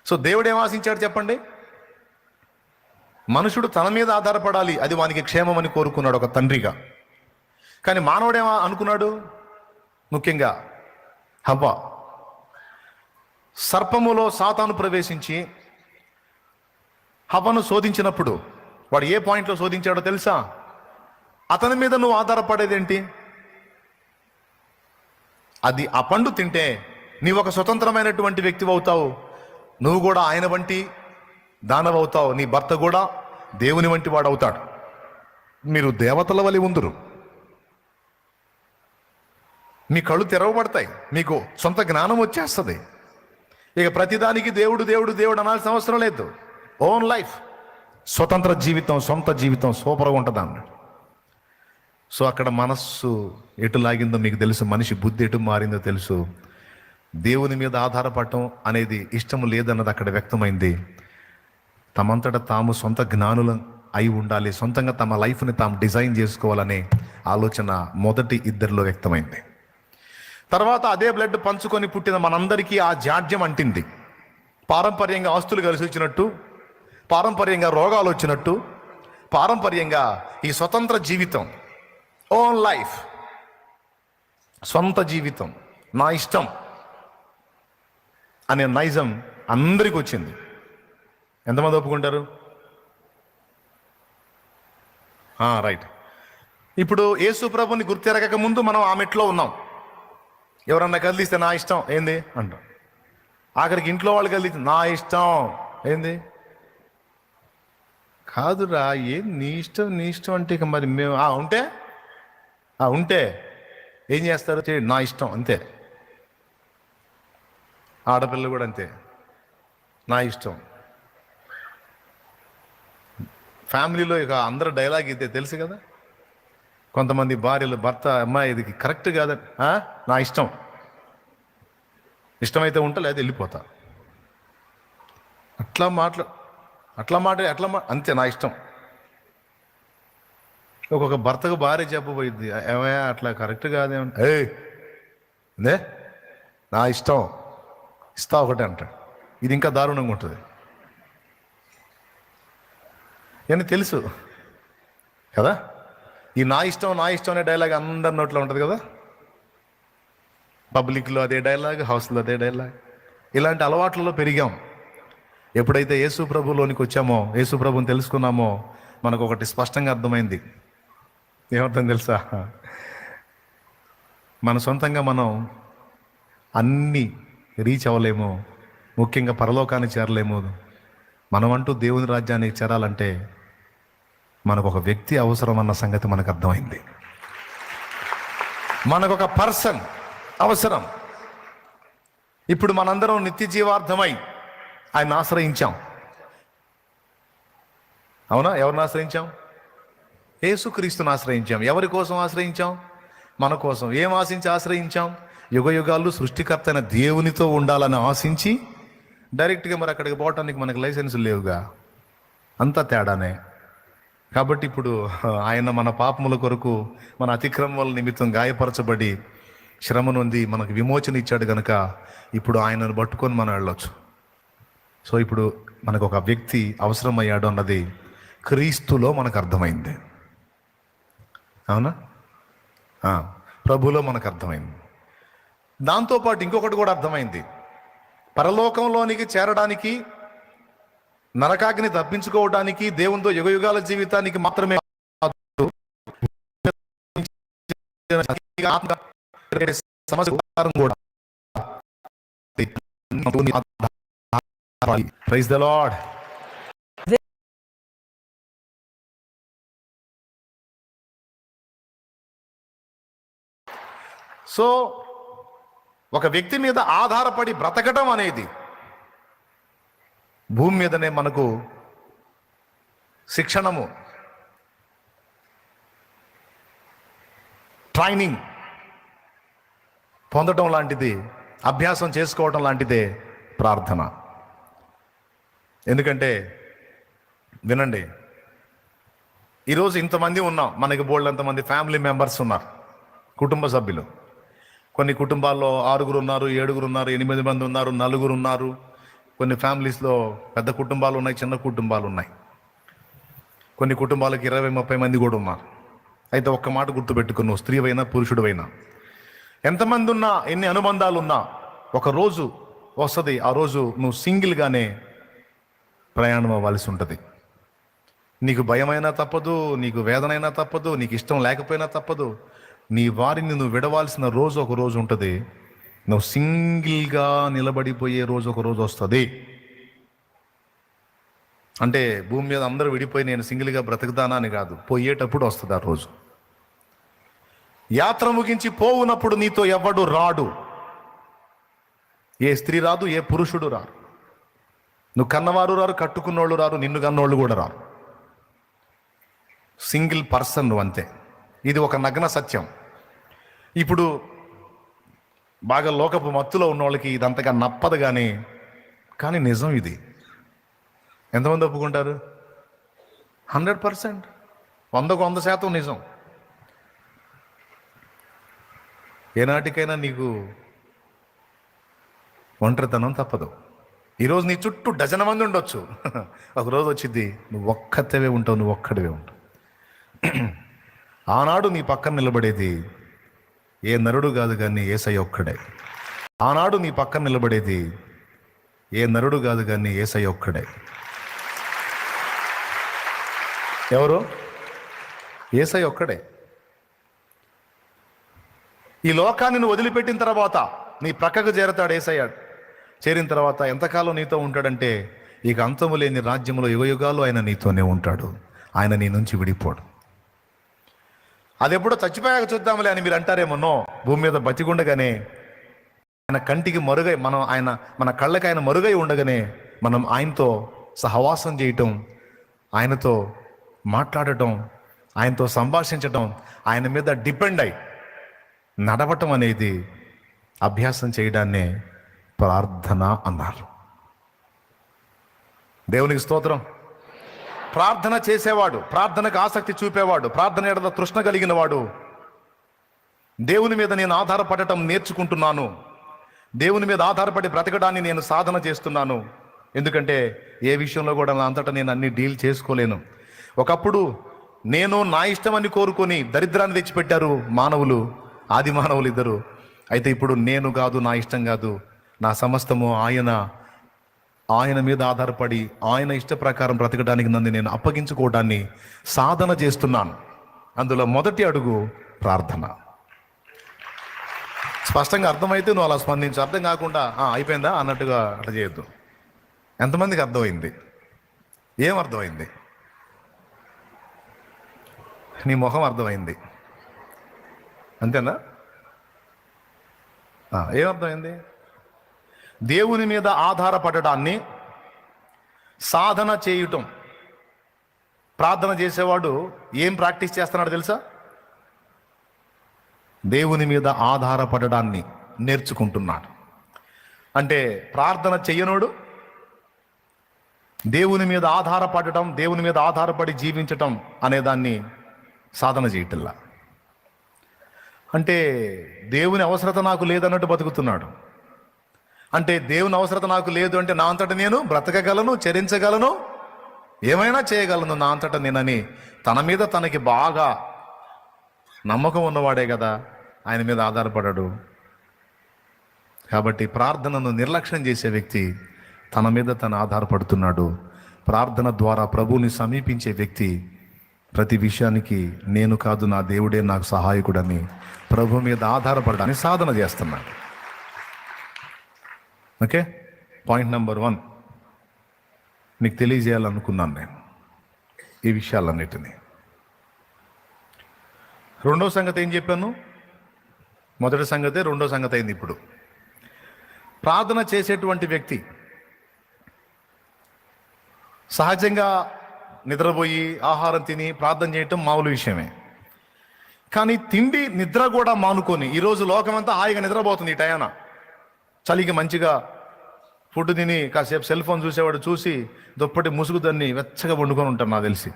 సో దేవుడు ఏం ఆశించాడు చెప్పండి, మనుషుడు తన మీద ఆధారపడాలి, అది వానికి క్షేమం అని కోరుకున్నాడు ఒక తండ్రిగా. కానీ మానవుడేమో అనుకున్నాడు, ముఖ్యంగా హవ్వ, సర్పములో సాతాను ప్రవేశించి హవ్వను శోధించినప్పుడు వాడు ఏ పాయింట్లో శోధించాడో తెలుసా? అతని మీద నువ్వు ఆధారపడేదేంటి, అది ఆ పండు తింటే నీవు ఒక స్వతంత్రమైనటువంటి వ్యక్తి అవుతావు, నువ్వు కూడా ఆయన వంటి దానవవుతావు, నీ భర్త కూడా దేవుని వంటి వాడు అవుతాడు, మీరు దేవతల వలె ఉందురు, మీ కళ్ళు తెరవబడతాయి, మీకు సొంత జ్ఞానం వచ్చేస్తుంది, ఇక ప్రతిదానికి దేవుడు దేవుడు దేవుడు అనాల్సిన అవసరం లేదు. ఓన్ లైఫ్, స్వతంత్ర జీవితం, సొంత జీవితం సూపర్గా ఉంటుంది అన్నాడు. సో అక్కడ మనస్సు ఎటు లాగిందో మీకు తెలుసు, మనిషి బుద్ధి ఎటు మారిందో తెలుసు. దేవుని మీద ఆధారపడటం అనేది ఇష్టం లేదన్నది అక్కడ వ్యక్తమైంది. తమంతట తాము సొంత జ్ఞానులు అయి ఉండాలి, సొంతంగా తమ లైఫ్ని తాము డిజైన్ చేసుకోవాలనే ఆలోచన మొదటి ఇద్దరిలో వ్యక్తమైంది. తర్వాత అదే బ్లడ్ పంచుకొని పుట్టిన మనందరికీ ఆ జాడ్యం అంటింది. పారంపర్యంగా ఆస్తులు కలిసి వచ్చినట్టు, పారంపర్యంగా రోగాలు వచ్చినట్టు, పారంపర్యంగా ఈ స్వతంత్ర జీవితం, ఓన్ లైఫ్, సొంత జీవితం, నా ఇష్టం అనే నైజం అందరికి వచ్చింది. ఎంతమంది ఒప్పుకుంటారు? రైట్. ఇప్పుడు యేసు ప్రభుని గుర్తెరగక ముందు మనం ఆ మెట్లో ఉన్నాం. ఎవరన్నా కదిలిస్తే నా ఇష్టం ఏంది అంటాం. ఆఖరికి ఇంట్లో వాళ్ళు కదిలిస్తే నా ఇష్టం ఏంది, కాదురా ఏం నీ ఇష్టం నీ ఇష్టం అంటే ఇక మరి మేము ఉంటే ఏం చేస్తారు, నా ఇష్టం అంతే. ఆడపిల్లలు కూడా అంతే, నా ఇష్టం. ఫ్యామిలీలో ఇక అందరూ డైలాగ్ అయితే తెలుసు కదా, కొంతమంది భార్యలు భర్త, అమ్మాయి ఇది కరెక్ట్ కాదు, నా ఇష్టం, ఇష్టమైతే ఉంటా లేదా వెళ్ళిపోతా, అట్లా అంతే నా ఇష్టం. ఒక్కొక్క భర్తకు భార్య చెప్పబోయింది, ఏమయ్యా అట్లా కరెక్ట్ కాదేమంటే, ఏ నా ఇష్టం ఇస్తా ఒకటే అంటాడు. ఇది ఇంకా దారుణంగా ఉంటుంది అని తెలుసు కదా. ఈ నా ఇష్టం అనే డైలాగ్ అందరి నోట్లో ఉంటుంది కదా, పబ్లిక్లో అదే డైలాగ్, హౌస్లో అదే డైలాగ్. ఇలాంటి అలవాట్లలో పెరిగాం. ఎప్పుడైతే యేసు ప్రభులోనికి వచ్చామో, యేసు ప్రభుని తెలుసుకున్నామో, మనకు ఒకటి స్పష్టంగా అర్థమైంది. ఏమర్థం తెలుసా? మన సొంతంగా మనం అన్నీ రీచ్ అవ్వలేము, ముఖ్యంగా పరలోకాన్ని చేరలేము. మనమంటూ దేవుని రాజ్యానికి చేరాలంటే మనకు ఒక వ్యక్తి అవసరం అన్న సంగతి మనకు అర్థమైంది. మనకు ఒక పర్సన్ అవసరం. ఇప్పుడు మనందరం నిత్య జీవార్థమై ఆయన ఆశ్రయించాం. అవునా? ఎవరిని ఆశ్రయించాం? యేసుక్రీస్తుని ఆశ్రయించాం. ఎవరి కోసం ఆశ్రయించాం? మన కోసం. ఏం ఆశించి ఆశ్రయించాం? యుగ యుగాలు సృష్టికర్త అయిన దేవునితో ఉండాలని ఆశించి డైరెక్ట్గా మరి అక్కడికి పోవటానికి మనకు లైసెన్సులు లేవుగా, అంతా తేడానే. కాబట్టి ఇప్పుడు ఆయన మన పాపముల కొరకు, మన అతిక్రమముల నిమిత్తం గాయపరచబడి శ్రమ నొంది మనకు విమోచన ఇచ్చాడు కనుక ఇప్పుడు ఆయనను పట్టుకొని మనం వెళ్ళొచ్చు. సో ఇప్పుడు మనకు ఒక వ్యక్తి అవసరమయ్యాడు అన్నది క్రీస్తులో మనకు అర్థమైంది. అవునా? ప్రభులో మనకు అర్థమైంది. దాంతోపాటు ఇంకొకటి కూడా అర్థమైంది. పరలోకంలోనికి చేరడానికి, నరకాగ్ని తప్పించుకోవడానికి, దేవునితో యుగయుగాల జీవితానికి మాత్రమే కూడా. Praise the lord. సో ఒక వ్యక్తి మీద ఆధారపడి బ్రతకటం అనేది భూమి మీదనే మనకు శిక్షణము, ట్రైనింగ్ పొందటం లాంటిది, అభ్యాసం చేసుకోవటం లాంటిదే ప్రార్థన. ఎందుకంటే వినండి, ఈరోజు ఇంతమంది ఉన్నాం, మనకి బోల్డంతమంది ఫ్యామిలీ మెంబర్స్ ఉన్నారు, కుటుంబ సభ్యులు. కొన్ని కుటుంబాల్లో 6 ఉన్నారు, 7 ఉన్నారు, 8 మంది ఉన్నారు, 4 ఉన్నారు. కొన్ని ఫ్యామిలీస్లో పెద్ద కుటుంబాలు ఉన్నాయి, చిన్న కుటుంబాలు ఉన్నాయి. కొన్ని కుటుంబాలకు 20-30 మంది కూడా ఉన్నారు. అయితే ఒక్క మాట గుర్తుపెట్టుకుని, నువ్వు స్త్రీవైనా పురుషుడివైనా, ఎంతమంది ఉన్నా, ఎన్ని అనుబంధాలు ఉన్నా, ఒక రోజు వస్తుంది, ఆ రోజు నువ్వు సింగిల్గానే ప్రయాణం అవ్వాల్సి ఉంటుంది. నీకు భయమైనా తప్పదు, నీకు వేదనైనా తప్పదు, నీకు ఇష్టం లేకపోయినా తప్పదు. నీ వారిని నువ్వు విడవాల్సిన రోజు ఒక రోజు ఉంటుంది. నువ్వు సింగిల్గా నిలబడిపోయే రోజు ఒక రోజు వస్తుంది. అంటే భూమి మీద అందరూ విడిపోయి నేను సింగిల్గా బ్రతుకుతానా అని కాదు, పోయేటప్పుడు వస్తుంది ఆ రోజు. యాత్ర ముగించి పోవునప్పుడు నీతో ఎవడు రాడు, ఏ స్త్రీ రాదు, ఏ పురుషుడు రారు, నువ్వు కన్నవారు రారు, కట్టుకున్నోళ్ళు రారు, నిన్ను కన్నోళ్ళు కూడా రారు. సింగిల్ పర్సన్ నువ్వు, అంతే. ఇది ఒక నగ్న సత్యం. ఇప్పుడు బాగా లోకపు మత్తులో ఉన్న వాళ్ళకి ఇదంతగా నప్పదు, కానీ నిజం ఇది. ఎంతమంది ఒప్పుకుంటారు? 100%, 100% నిజం. ఏనాటికైనా నీకు ఒంటరితనం తప్పదు. ఈరోజు నీ చుట్టూ డజన మంది ఉండొచ్చు, ఒకరోజు వచ్చింది నువ్వు ఒక్కతవే ఉంటావు, నువ్వు ఒక్కడివే ఉంటావు. ఆనాడు నీ పక్కన నిలబడేది ఏ నరుడు కాదు కానీ యేసయ్య ఒక్కడే. ఆనాడు నీ పక్కన నిలబడేది ఏ నరుడు కాదు కానీ యేసయ్య ఒక్కడే. ఎవరు? యేసయ్య ఒక్కడే. ఈ లోకాన్ని నువ్వు వదిలిపెట్టిన తర్వాత నీ ప్రక్కకు చేరతాడు యేసయ్య. చేరిన తర్వాత ఎంతకాలం నీతో ఉంటాడంటే, ఇక అంతము లేని రాజ్యంలో యుగయుగాలు ఆయన నీతోనే ఉంటాడు. ఆయన నీ నుంచి విడిపోడు. అది ఎప్పుడో చచ్చిపోయాక చూద్దాంలే అని మీరు అంటారేమో. నో, భూమి మీద బతికుండగానే ఆయన కంటికి మరుగై, మన కళ్ళకి ఆయన మరుగై ఉండగానే మనం ఆయనతో సహవాసం చేయటం, ఆయనతో మాట్లాడటం, ఆయనతో సంభాషించటం, ఆయన మీద డిపెండ్ అయి నడవటం అనేది అభ్యాసం చేయడాన్నే ప్రార్థన అన్నారు. దేవునికి స్తోత్రం. ప్రార్థన చేసేవాడు, ప్రార్థనకు ఆసక్తి చూపేవాడు, ప్రార్థన ఎడల తృష్ణ కలిగిన వాడు, దేవుని మీద నేను ఆధారపడటం నేర్చుకుంటున్నాను, దేవుని మీద ఆధారపడి బ్రతకడాన్ని నేను సాధన చేస్తున్నాను. ఎందుకంటే ఏ విషయంలో కూడా నా అంతటా నేను అన్ని డీల్ చేసుకోలేను. ఒకప్పుడు నేను నా ఇష్టమని కోరుకొని దరిద్రాన్ని తెచ్చిపెట్టారు మానవులు, ఆది మానవులు ఇద్దరు. అయితే ఇప్పుడు నేను కాదు, నా ఇష్టం కాదు, నా సమస్తము ఆయన మీద ఆధారపడి ఆయన ఇష్ట ప్రకారం బ్రతకడానికి నన్ను నేను అప్పగించుకోవడాన్ని సాధన చేస్తున్నాను. అందులో మొదటి అడుగు ప్రార్థన. స్పష్టంగా అర్థమైతే నువ్వు అలా స్పందించు, అర్థం కాకుండా అయిపోయిందా అన్నట్టుగా అట్లా చేయొద్దు. ఎంతమందికి అర్థమైంది? ఏం అర్థమైంది? నీ మొహం అర్థమైంది, అంతేనా? ఏమర్థమైంది? దేవుని మీద ఆధారపడడాన్ని సాధన చేయటం. ప్రార్థన చేసేవాడు ఏం ప్రాక్టీస్ చేస్తున్నాడు తెలుసా? దేవుని మీద ఆధారపడడాన్ని నేర్చుకుంటున్నాడు. అంటే ప్రార్థన చెయ్యనోడు దేవుని మీద ఆధారపడటం, దేవుని మీద ఆధారపడి జీవించటం అనేదాన్ని సాధన చేయటల్లా. అంటే దేవుని అవసరత నాకు లేదన్నట్టు బతుకుతున్నాడు. అంటే దేవుని అవసరత నాకు లేదు అంటే నా అంతటా నేను బ్రతకగలను, చరించగలను, ఏమైనా చేయగలను నా అంతటా నేనని తన మీద తనకి బాగా నమ్మకం ఉన్నవాడే కదా ఆయన మీద ఆధారపడాడు. కాబట్టి ప్రార్థనను నిర్లక్ష్యం చేసే వ్యక్తి తన మీద తను ఆధారపడుతున్నాడు. ప్రార్థన ద్వారా ప్రభువుని సమీపించే వ్యక్తి ప్రతి విషయానికి నేను కాదు నా దేవుడే నాకు సహాయకుడని ప్రభు మీద ఆధారపడడానికి సాధన చేస్తున్నాడు. ఓకే, పాయింట్ నెంబర్ 1 నీకు తెలియజేయాలనుకున్నాను నేను ఈ విషయాలన్నిటినీ. రెండో సంగతి ఏం చెప్పాను? మొదటి సంగతే రెండో సంగతి అయింది. ఇప్పుడు ప్రార్థన చేసేటువంటి వ్యక్తి సహజంగా నిద్రపోయి ఆహారం తిని ప్రార్థన చేయటం మామూలు విషయమే. కానీ తిండి నిద్ర కూడా మానుకొని, ఈరోజు లోకమంతా హాయిగా నిద్రపోతుంది ఈ టయాన. చలికి మంచిగా ఫుడ్ తిని కాసేపు సెల్ ఫోన్ చూసేవాడు చూసి దుప్పటి ముసుగు దాన్ని వెచ్చగా వండుకొని ఉంటారు నాకు తెలిసి.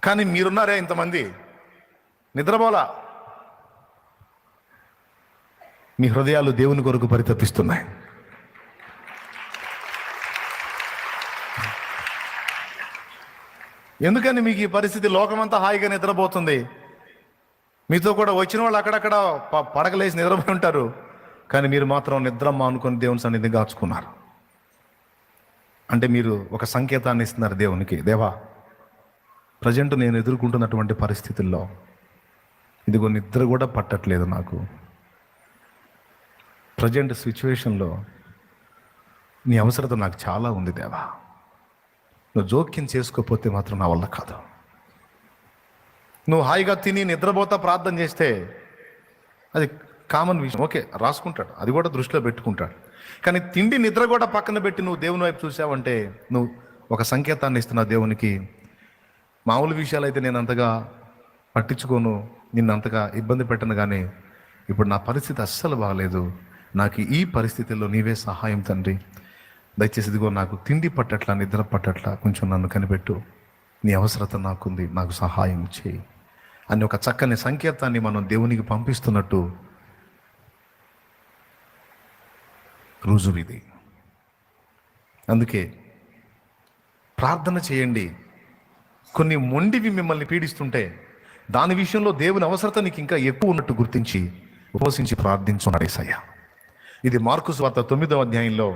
కానీ మీరున్నారే ఇంతమంది నిద్రపోలా, మీ హృదయాలు దేవుని కొరకు పరితపిస్తున్నాయి. ఎందుకని మీకు ఈ పరిస్థితి? లోకమంతా హాయిగా నిద్రపోతుంది, మీతో కూడా వచ్చిన వాళ్ళు అక్కడక్కడ పడకలేసి నిద్రపోయి ఉంటారు, కానీ మీరు మాత్రం నిద్ర మానుకొని దేవుని సన్నిధి కాచుకున్నారు. అంటే మీరు ఒక సంకేతాన్ని ఇస్తున్నారు దేవునికి, దేవా ప్రజెంట్ నేను ఎదుర్కొంటున్నటువంటి పరిస్థితుల్లో ఇదిగో నిద్ర కూడా పట్టట్లేదు నాకు, ప్రజెంట్ సిచ్యువేషన్లో నీ అవసరత నాకు చాలా ఉంది దేవా, నువ్వు జోక్యం చేసుకోకపోతే మాత్రం నా వల్ల కాదు. నువ్వు హాయిగా తిని నిద్రపోతా ప్రార్థన చేస్తే అది కామన్ విషయం, ఓకే రాసుకుంటాడు, అది కూడా దృష్టిలో పెట్టుకుంటాడు. కానీ తిండి నిద్ర కూడా పక్కన పెట్టి నువ్వు దేవుని వైపు చూసావంటే నువ్వు ఒక సంకేతాన్ని ఇస్తున్నావు దేవునికి. మామూలు విషయాలు అయితే నేను అంతగా పట్టించుకోను, నిన్ను అంతగా ఇబ్బంది పెట్టను, కానీ ఇప్పుడు నా పరిస్థితి అస్సలు బాగలేదు, నాకు ఈ పరిస్థితుల్లో నీవే సహాయం తండ్రి, దయచేసి ఇదిగో నాకు తిండి పట్టట్లా, నిద్ర పట్టట్లా, కొంచెం నన్ను కనిపెట్టు, నీ అవసరత నాకుంది, నాకు సహాయం చేయి అని ఒక చక్కని సంకేతాన్ని మనం దేవునికి పంపిస్తున్నట్టు రుజువు ఇది. అందుకే ప్రార్థన చేయండి. కొన్ని మొండివి మిమ్మల్ని పీడిస్తుంటే దాని విషయంలో దేవుని అవసరత నీకు ఇంకా ఎక్కువ ఉన్నట్టు గుర్తించి ఉపవసించి ప్రార్థించున్నాడు యేసయ్య. ఇది మార్కు సువార్త 9వ అధ్యాయంలో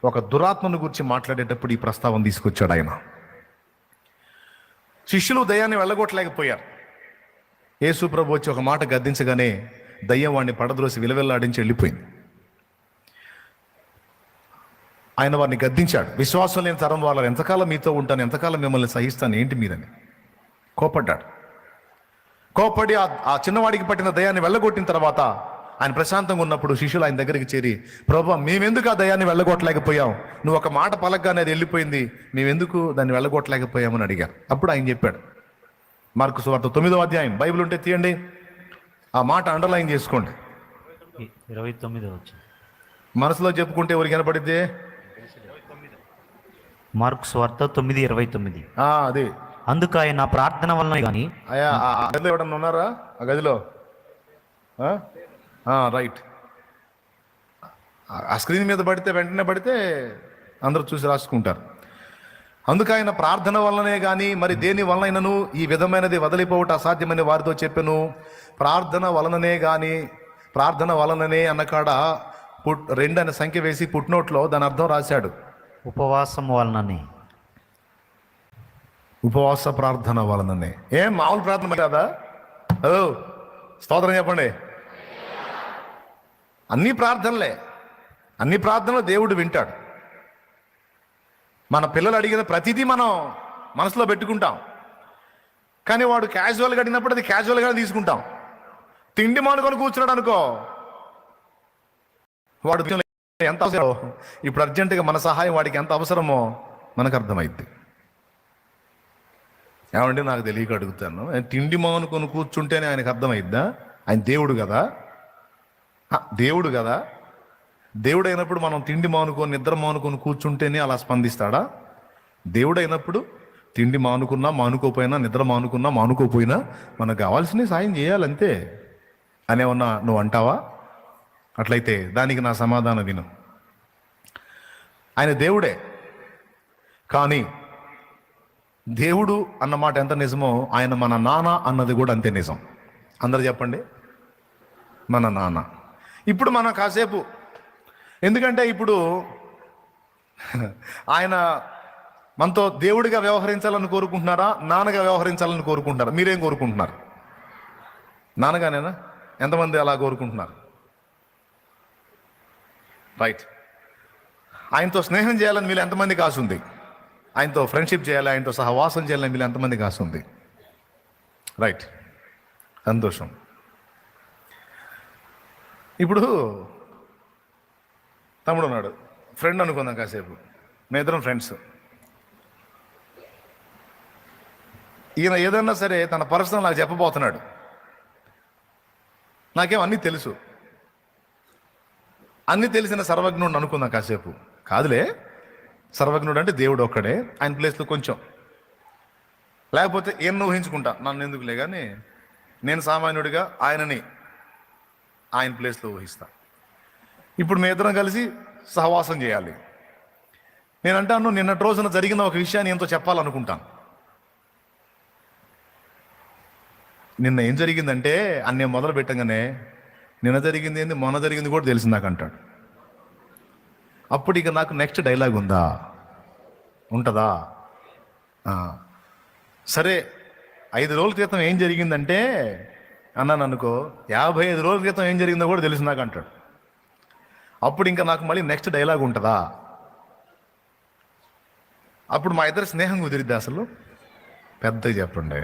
ఒక దురాత్మను గురించి మాట్లాడేటప్పుడు ఈ ప్రస్తావన తీసుకొచ్చాడు ఆయన. శిష్యులు దయ్యాన్ని వెళ్ళగొట్టలేకపోయారు. యేసు ప్రభు వచ్చి ఒక మాట గద్దించగానే దయ్యం వాడిని పడద్రోసి విలవెల్లాడించి వెళ్ళిపోయింది. ఆయన వారిని గద్దించాడు, విశ్వాసం లేని తరం వాళ్ళని ఎంతకాలం మీతో ఉంటాను, ఎంతకాలం మిమ్మల్ని సహిస్తాను, ఏంటి మీరని కోపడ్డాడు. కోపడి ఆ చిన్నవాడికి పట్టిన దయ్యాన్ని వెళ్ళగొట్టిన తర్వాత ఆయన ప్రశాంతంగా ఉన్నప్పుడు శిష్యులు ఆయన దగ్గరికి చేరి, ప్రభు మేమెందుకు ఆ దయ్యాన్ని వెళ్ళగొట్టలేకపోయాం, నువ్వు ఒక మాట పలకగానే అది వెళ్ళిపోయింది, మేమెందుకు దాన్ని వెళ్ళగొట్టలేకపోయామని అడిగారు. అప్పుడు ఆయన చెప్పాడు, మార్కు సువార్త 9వ అధ్యాయం, బైబిల్ ఉంటే తీయండి, ఆ మాట అండర్లైన్ చేసుకోండి. 29 మనసులో చెప్పుకుంటే ఎవరికి కనపడిద్ది? మార్కు సువార్త 9:29. అది అందుకు ఆయన ప్రార్థన వలన కానీ. అయ్యా ఆ గదిలో ఎవడన్నా ఉన్నారా? ఆ గదిలో రైట్. ఆ స్క్రీన్ మీద పడితే వెంటనే పడితే అందరూ చూసి రాసుకుంటారు. అందుకు ఆయన ప్రార్థన వలనే కానీ మరి దేని వలనైనను ఈ విధమైనది వదిలిపోవట అసాధ్యమని వారితో చెప్పెను. ప్రార్థన వలననే కానీ, ప్రార్థన వలననే అన్నకాడ 2 అనే సంఖ్య వేసి పుట్నోట్లో దాని అర్థం రాశాడు, ఉపవాసం వలననే. ఉపవాస ప్రార్థన వలననే. ఏం మామూలు ప్రార్థన కదా? స్తోత్రం చెప్పండి. అన్ని ప్రార్థనలే, అన్ని ప్రార్థనలు దేవుడు వింటాడు. మన పిల్లలు అడిగిన ప్రతిదీ మనం మనసులో పెట్టుకుంటాం, కానీ వాడు క్యాజువల్గా అడిగినప్పుడు అది క్యాజువల్గా తీసుకుంటాం. తిండి మానుకొని కూర్చున్నాడు అనుకో, వాడు ఎంత అవసరమో, ఇప్పుడు అర్జెంటుగా మన సహాయం వాడికి ఎంత అవసరమో మనకు అర్థమైద్ది. ఏమంటే నాకు తెలియక అడుగుతాను, తిండి మానుకొని కూర్చుంటేనే ఆయనకు అర్థమైద్దా? ఆయన దేవుడు కదా, దేవుడు కదా. దేవుడు అయినప్పుడు మనం తిండి మానుకొని నిద్ర మానుకొని కూర్చుంటేనే అలా స్పందిస్తాడా? దేవుడు అయినప్పుడు తిండి మానుకున్నా మానుకోపోయినా, నిద్ర మానుకున్నా మానుకోపోయినా మనకు కావాల్సిన సాయం చేయాలంతే అనేమన్నా నువ్వు అంటావా? అట్లయితే దానికి నా సమాధానం విను. ఆయన దేవుడే, కానీ దేవుడు అన్నమాట ఎంత నిజమో ఆయన మన నాన్న అన్నది కూడా అంతే నిజం. అందరు చెప్పండి, మన నాన్న. ఇప్పుడు మనం కాసేపు, ఎందుకంటే ఇప్పుడు ఆయన మనతో దేవుడిగా వ్యవహరించాలని కోరుకుంటున్నారా, నాన్నగా వ్యవహరించాలని కోరుకుంటున్నారా? మీరేం కోరుకుంటున్నారు? నాన్నగానేనా? ఎంతమంది అలా కోరుకుంటున్నారు? రైట్. ఆయనతో స్నేహం చేయాలని మీరు ఎంతమందికి ఆశ ఉంది? ఆయనతో ఫ్రెండ్షిప్ చేయాలి, ఆయనతో సహవాసం చేయాలని మీరు ఎంతమందికి ఆశ ఉంది? రైట్, సంతోషం. ఇప్పుడు తమ్ముడు ఉన్నాడు, ఫ్రెండ్ అనుకుందాం కాసేపు, మీ ఇద్దరం ఫ్రెండ్స్. ఈయన ఏదన్నా సరే తన పర్సనల్ నాకు చెప్పబోతున్నాడు. నాకేం అన్నీ తెలుసు, అన్నీ తెలిసిన సర్వజ్ఞుడు అనుకుందాం కాసేపు. కాదులే, సర్వజ్ఞుడు అంటే దేవుడు ఒక్కడే, ఆయన ప్లేస్లో కొంచెం, లేకపోతే ఏం ఊహించుకుంటా, నన్ను ఎందుకులే కానీ నేను సామాన్యుడిగా ఆయనని ఆయన ప్లేస్లో ఊహిస్తా. ఇప్పుడు మీ ఇద్దరం కలిసి సహవాసం చేయాలి. నేను అంటాను, నిన్నటి రోజున జరిగిన ఒక విషయాన్ని ఎంతో చెప్పాలనుకుంటాను. నిన్న ఏం జరిగిందంటే అన్నీ మొదలు పెట్టగానే నిన్న జరిగింది ఏంది, మొన్న జరిగింది కూడా తెలిసింది నాకు అంటాడు. అప్పుడు ఇక నాకు నెక్స్ట్ డైలాగ్ ఉంటుందా? సరే, 5 రోజుల క్రితం ఏం జరిగిందంటే అన్నాను అనుకో, 55 రోజుల క్రితం ఏం జరిగిందో కూడా తెలిసి నాకు అంటాడు. అప్పుడు ఇంకా నాకు మళ్ళీ నెక్స్ట్ డైలాగ్ ఉంటుందా? అప్పుడు మా ఇద్దరు స్నేహం కుదిరిద్ది అసలు? పెద్దగా చెప్పండి.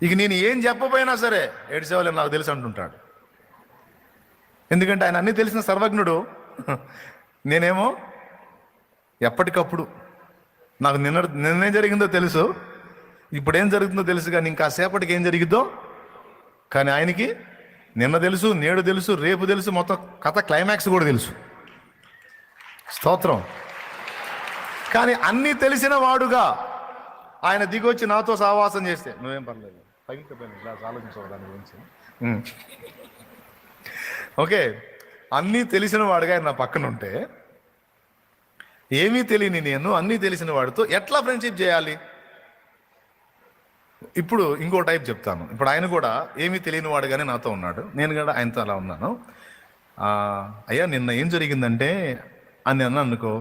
ఇక నేను ఏం చెప్పపోయినా సరే ఏడ్చేవాళ్ళని నాకు తెలుసు అంటుంటాడు. ఎందుకంటే ఆయన అన్నీ తెలిసిన సర్వజ్ఞుడు, నేనేమో ఎప్పటికప్పుడు నాకు నిన్నేం జరిగిందో తెలుసు, ఇప్పుడేం జరుగుతుందో తెలుసు, కానీ ఇంకా సేపటికి ఏం జరిగిద్దో కానీ ఆయనకి నిన్న తెలుసు, నేడు తెలుసు, రేపు తెలుసు, మొత్తం కథ క్లైమాక్స్ కూడా తెలుసు. స్తోత్రం. కానీ అన్నీ తెలిసిన వాడుగా ఆయన దిగొచ్చి నాతో సహవాసం చేస్తే నువ్వేం పర్లేదు, తగ్గిపోయింది క్లాస్ ఆలోచించవు దాని గురించి. ఓకే, అన్నీ తెలిసిన వాడుగా ఆయన నా పక్కన ఉంటే, ఏమీ తెలియని నేను అన్నీ తెలిసిన వాడితో ఎట్లా ఫ్రెండ్షిప్ చేయాలి? ఇప్పుడు ఇంకో టైప్ చెప్తాను. ఇప్పుడు ఆయన కూడా ఏమీ తెలియని వాడుగానే నాతో ఉన్నాడు, నేను కూడా ఆయనతో అలా ఉన్నాను. అయ్యా నిన్న ఏం జరిగిందంటే అని అన్నా అనుకో,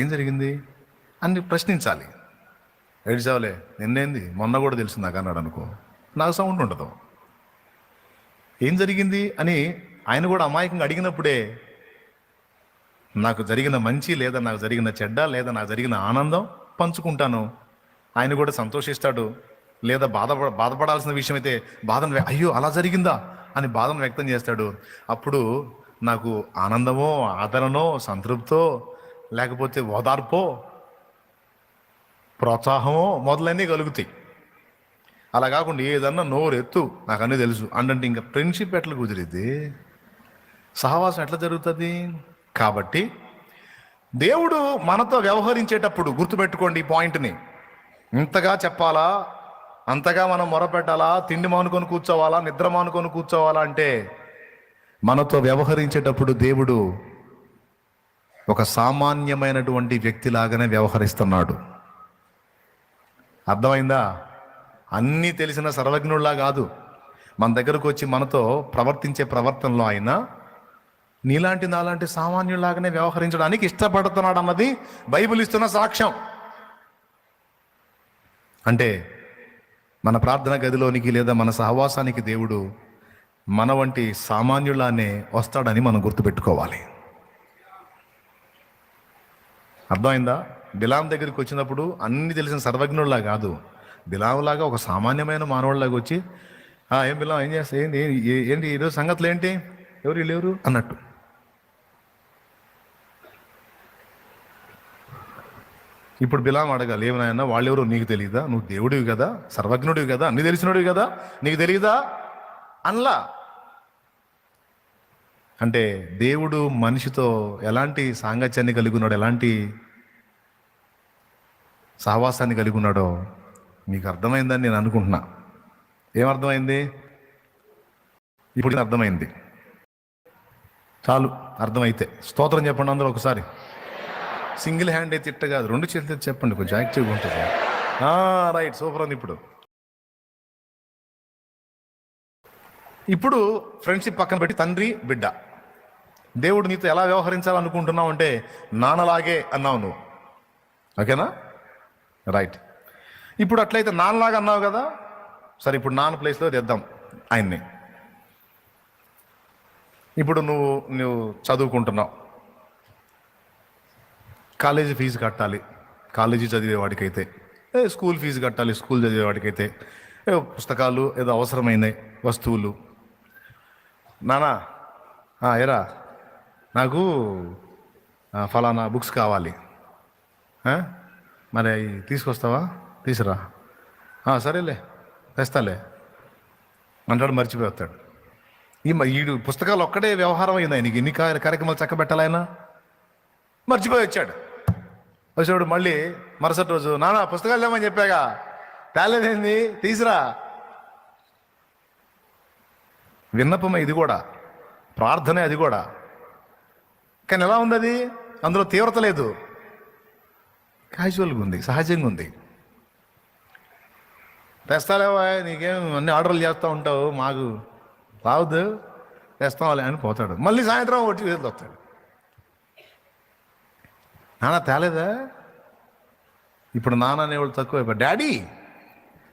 ఏం జరిగింది అని ప్రశ్నించాలి. ఏడ్చావులే, నిన్నేంది, మొన్న కూడా తెలిసింది నాకు అన్నాడు అనుకో, నాకు సౌండ్ ఉండదు. ఏం జరిగింది అని ఆయన కూడా అమాయకంగా అడిగినప్పుడే నాకు జరిగిన మంచి లేదా నాకు జరిగిన చెడ్డ లేదా నాకు జరిగిన ఆనందం పంచుకుంటాను. ఆయన కూడా సంతోషిస్తాడు. లేదా బాధపడాల్సిన విషయం అయితే బాధను, అయ్యో అలా జరిగిందా అని బాధను వ్యక్తం చేస్తాడు. అప్పుడు నాకు ఆనందమో, ఆదరణో, సంతృప్తో, లేకపోతే ఓదార్పో, ప్రోత్సాహమో మొదలన్నీ కలుగుతాయి. అలా కాకుండా ఏదన్నా నోరెత్తు నాకు అన్నీ తెలుసు అంటే ఇంకా ఫ్రెండ్షిప్ ఎట్లా కుదిరిద్ది? సహవాసం ఎట్లా జరుగుతుంది? కాబట్టి దేవుడు మనతో వ్యవహరించేటప్పుడు గుర్తుపెట్టుకోండి ఈ పాయింట్ని. ఇంతగా చెప్పాలా, అంతగా మనం మొరపెట్టాలా, తిండి మానుకొని కూర్చోవాలా, నిద్ర మానుకొని కూర్చోవాలా అంటే మనతో వ్యవహరించేటప్పుడు దేవుడు ఒక సామాన్యమైనటువంటి వ్యక్తిలాగానే వ్యవహరిస్తున్నాడు. అర్థమైందా? అన్నీ తెలిసిన సర్వజ్ఞుల్లా కాదు. మన దగ్గరకు వచ్చి మనతో ప్రవర్తించే ప్రవర్తనలో ఆయన నీలాంటి నాలాంటి సామాన్యులాగానే వ్యవహరించడానికి ఇష్టపడుతున్నాడు అన్నది బైబిల్ ఇస్తున్న సాక్ష్యం. అంటే మన ప్రార్థన గదిలోనికి లేదా మన సహవాసానికి దేవుడు మన వంటి సామాన్యులానే వస్తాడని మనం గుర్తుపెట్టుకోవాలి. అర్థమైందా? బిలాం దగ్గరికి వచ్చినప్పుడు అన్ని తెలిసిన సర్వజ్ఞుల్లా కాదు, బిలాంలాగా ఒక సామాన్యమైన మానవుడిలాగా వచ్చి ఏం బిలాం ఏం చేస్తా, ఏంటి ఈరోజు సంగతులు ఏంటి, ఎవరు లేరు అన్నట్టు. ఇప్పుడు బిలాం అడగాలి, ఏమైనా వాళ్ళెవరో నీకు తెలియదా, నువ్వు దేవుడివి కదా, సర్వజ్ఞుడివి కదా, అన్ని తెలిసినోడివి కదా, నీకు తెలియదా అనలా. అంటే దేవుడు మనిషితో ఎలాంటి సాంగత్యాన్ని కలిగి ఉన్నాడు, ఎలాంటి సహవాసాన్ని కలిగి ఉన్నాడో మీకు అర్థమైందని నేను అనుకుంటున్నా. ఏమర్థమైంది? ఇప్పుడు అర్థమైంది. చాలు, అర్థమైతే స్తోత్రం చెప్పండి అందరూ ఒకసారి. సింగిల్ హ్యాండ్ అయితే ఇట్ట కాదు, 2 చేతులు చెప్పండి, కొంచెం యాక్టివ్గా ఉంటుంది. రైట్, సూపర్ అంది. ఇప్పుడు ఫ్రెండ్షిప్ పక్కన పెట్టి తండ్రి బిడ్డ, దేవుడు నీతో ఎలా వ్యవహరించాలనుకుంటున్నావు అంటే నాన్నలాగే అన్నావు నువ్వు, ఓకేనా? రైట్. ఇప్పుడు అట్లయితే నాన్నలాగా అన్నావు కదా, సరే ఇప్పుడు నాన్న ప్లేస్లో తెద్దాం ఆయన్ని. ఇప్పుడు నువ్వు చదువుకుంటున్నావు, కాలేజీ ఫీజు కట్టాలి, కాలేజీ చదివేవాడికైతే, స్కూల్ ఫీజు కట్టాలి, స్కూల్ చదివేవాడికైతే, పుస్తకాలు ఏదో అవసరమైన వస్తువులు. నానా ఏరా నాకు ఫలానా బుక్స్ కావాలి, మరి అవి తీసుకొస్తావా? తీసురా. సరేలే తెస్తాలే అంటాడు, మర్చిపోతాడు. ఈడు పుస్తకాలు ఒక్కడే వ్యవహారం అయింది ఆయనకి. ఎన్ని కార్యక్రమాలు చక్కబెట్టాలి ఆయన, మర్చిపోయి వచ్చాడు. మళ్ళీ మరుసటి రోజు నానా పుస్తకాలు లేమని చెప్పాగా, తేలేదేంది, తీసురా. విన్నపమే ఇది కూడా, ప్రార్థనే అది కూడా. కానీ ఎలా ఉంది అది? అందులో తీవ్రత లేదు, క్యాజువల్గా ఉంది, సహజంగా ఉంది. తెస్తాలేవా, నీకేం అన్ని ఆర్డర్లు చేస్తూ ఉంటావు, మాకు రావద్దు, తెస్తాంలే అని పోతాడు. మళ్ళీ సాయంత్రం వచ్చి వస్తాడు, నాన్న తేలేదా? ఇప్పుడు నాన్న అనేవాళ్ళు తక్కువ. డాడీ,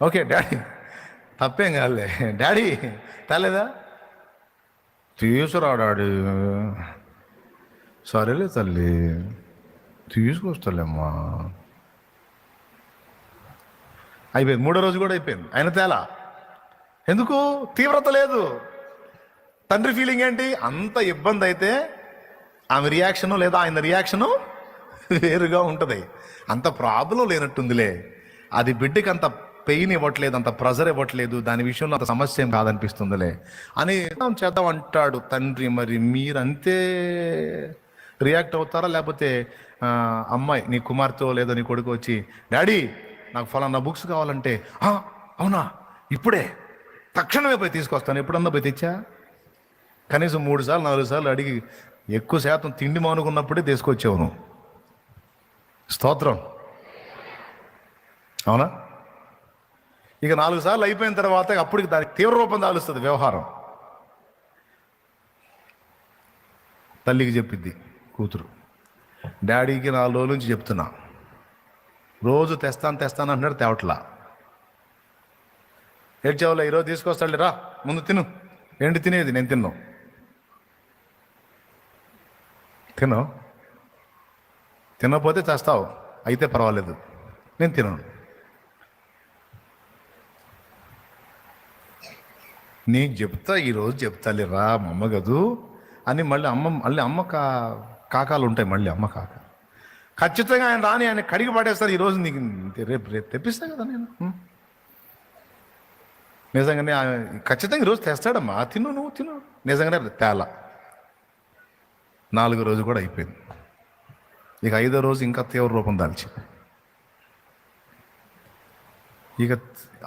ఓకే డాడీ, తప్పేం కాదులే, డాడీ తేలేదా? తీసుకురా డాడీ. సరేలే తల్లి, తీసుకొస్తాలేమ్మా. అయిపోయింది. 3వ రోజు కూడా అయిపోయింది, ఆయన తేలా. ఎందుకు? తీవ్రత లేదు. తండ్రి ఫీలింగ్ ఏంటి? అంత ఇబ్బంది అయితే ఆమె రియాక్షను లేదా ఆయన రియాక్షను వేరుగా ఉంటుంది. అంత ప్రాబ్లం లేనట్టుందిలే, అది బిడ్డకి అంత పెయిన్ ఇవ్వట్లేదు, అంత ప్రెజర్ ఇవ్వట్లేదు, దాని విషయంలో అంత సమస్య ఏం కాదనిపిస్తుందిలే అని చేద్దాం అంటాడు తండ్రి. మరి మీరంతే రియాక్ట్ అవుతారా? లేకపోతే అమ్మాయి నీ కుమార్తె లేదా నీ కొడుకు వచ్చి డాడీ నాకు ఫలానా బుక్స్ కావాలంటే అవునా ఇప్పుడే తక్షణమే పోయి తీసుకొస్తాను, ఎప్పుడన్నా పోయి తెచ్చా? కనీసం 3 సార్లు 4 సార్లు అడిగి ఎక్కువ శాతం తిండి మానుకున్నప్పుడే తీసుకొచ్చావు నువ్వు. స్తోత్రం, అవునా? ఇక 4 సార్లు అయిపోయిన తర్వాత అప్పటికి దానికి తీవ్ర రూపం దాలుస్తుంది వ్యవహారం. తల్లికి చెప్పిద్ది కూతురు, డాడీకి 4 రోజుల నుంచి చెప్తున్నా, రోజు తెస్తాను అంటున్నాడు, తేవట్లా. ఏడ్చావులే, ఈరోజు తీసుకొస్తాడు, రా ముందు తిను. ఏంటి తినేది? నేను తినకపోతే చేస్తావు, అయితే పర్వాలేదు, నేను తినను. నీకు చెప్తా, ఈరోజు చెప్తాలే రా అమ్మ గదు అని మళ్ళీ అమ్మ కాకాలు ఉంటాయి, మళ్ళీ అమ్మ కాక ఖచ్చితంగా ఆయన రాని ఆయన కడిగి పడేస్తారు. ఈరోజు నీకు రేపు తెప్పిస్తా కదా నేను, నిజంగానే ఖచ్చితంగా ఈరోజు తెస్తాడమ్మా, నువ్వు తిను. నిజంగానే తేలా. 4వ రోజు కూడా అయిపోయింది. ఇక 5వ రోజు ఇంకా తీవ్ర రూపం దాల్చి, ఇక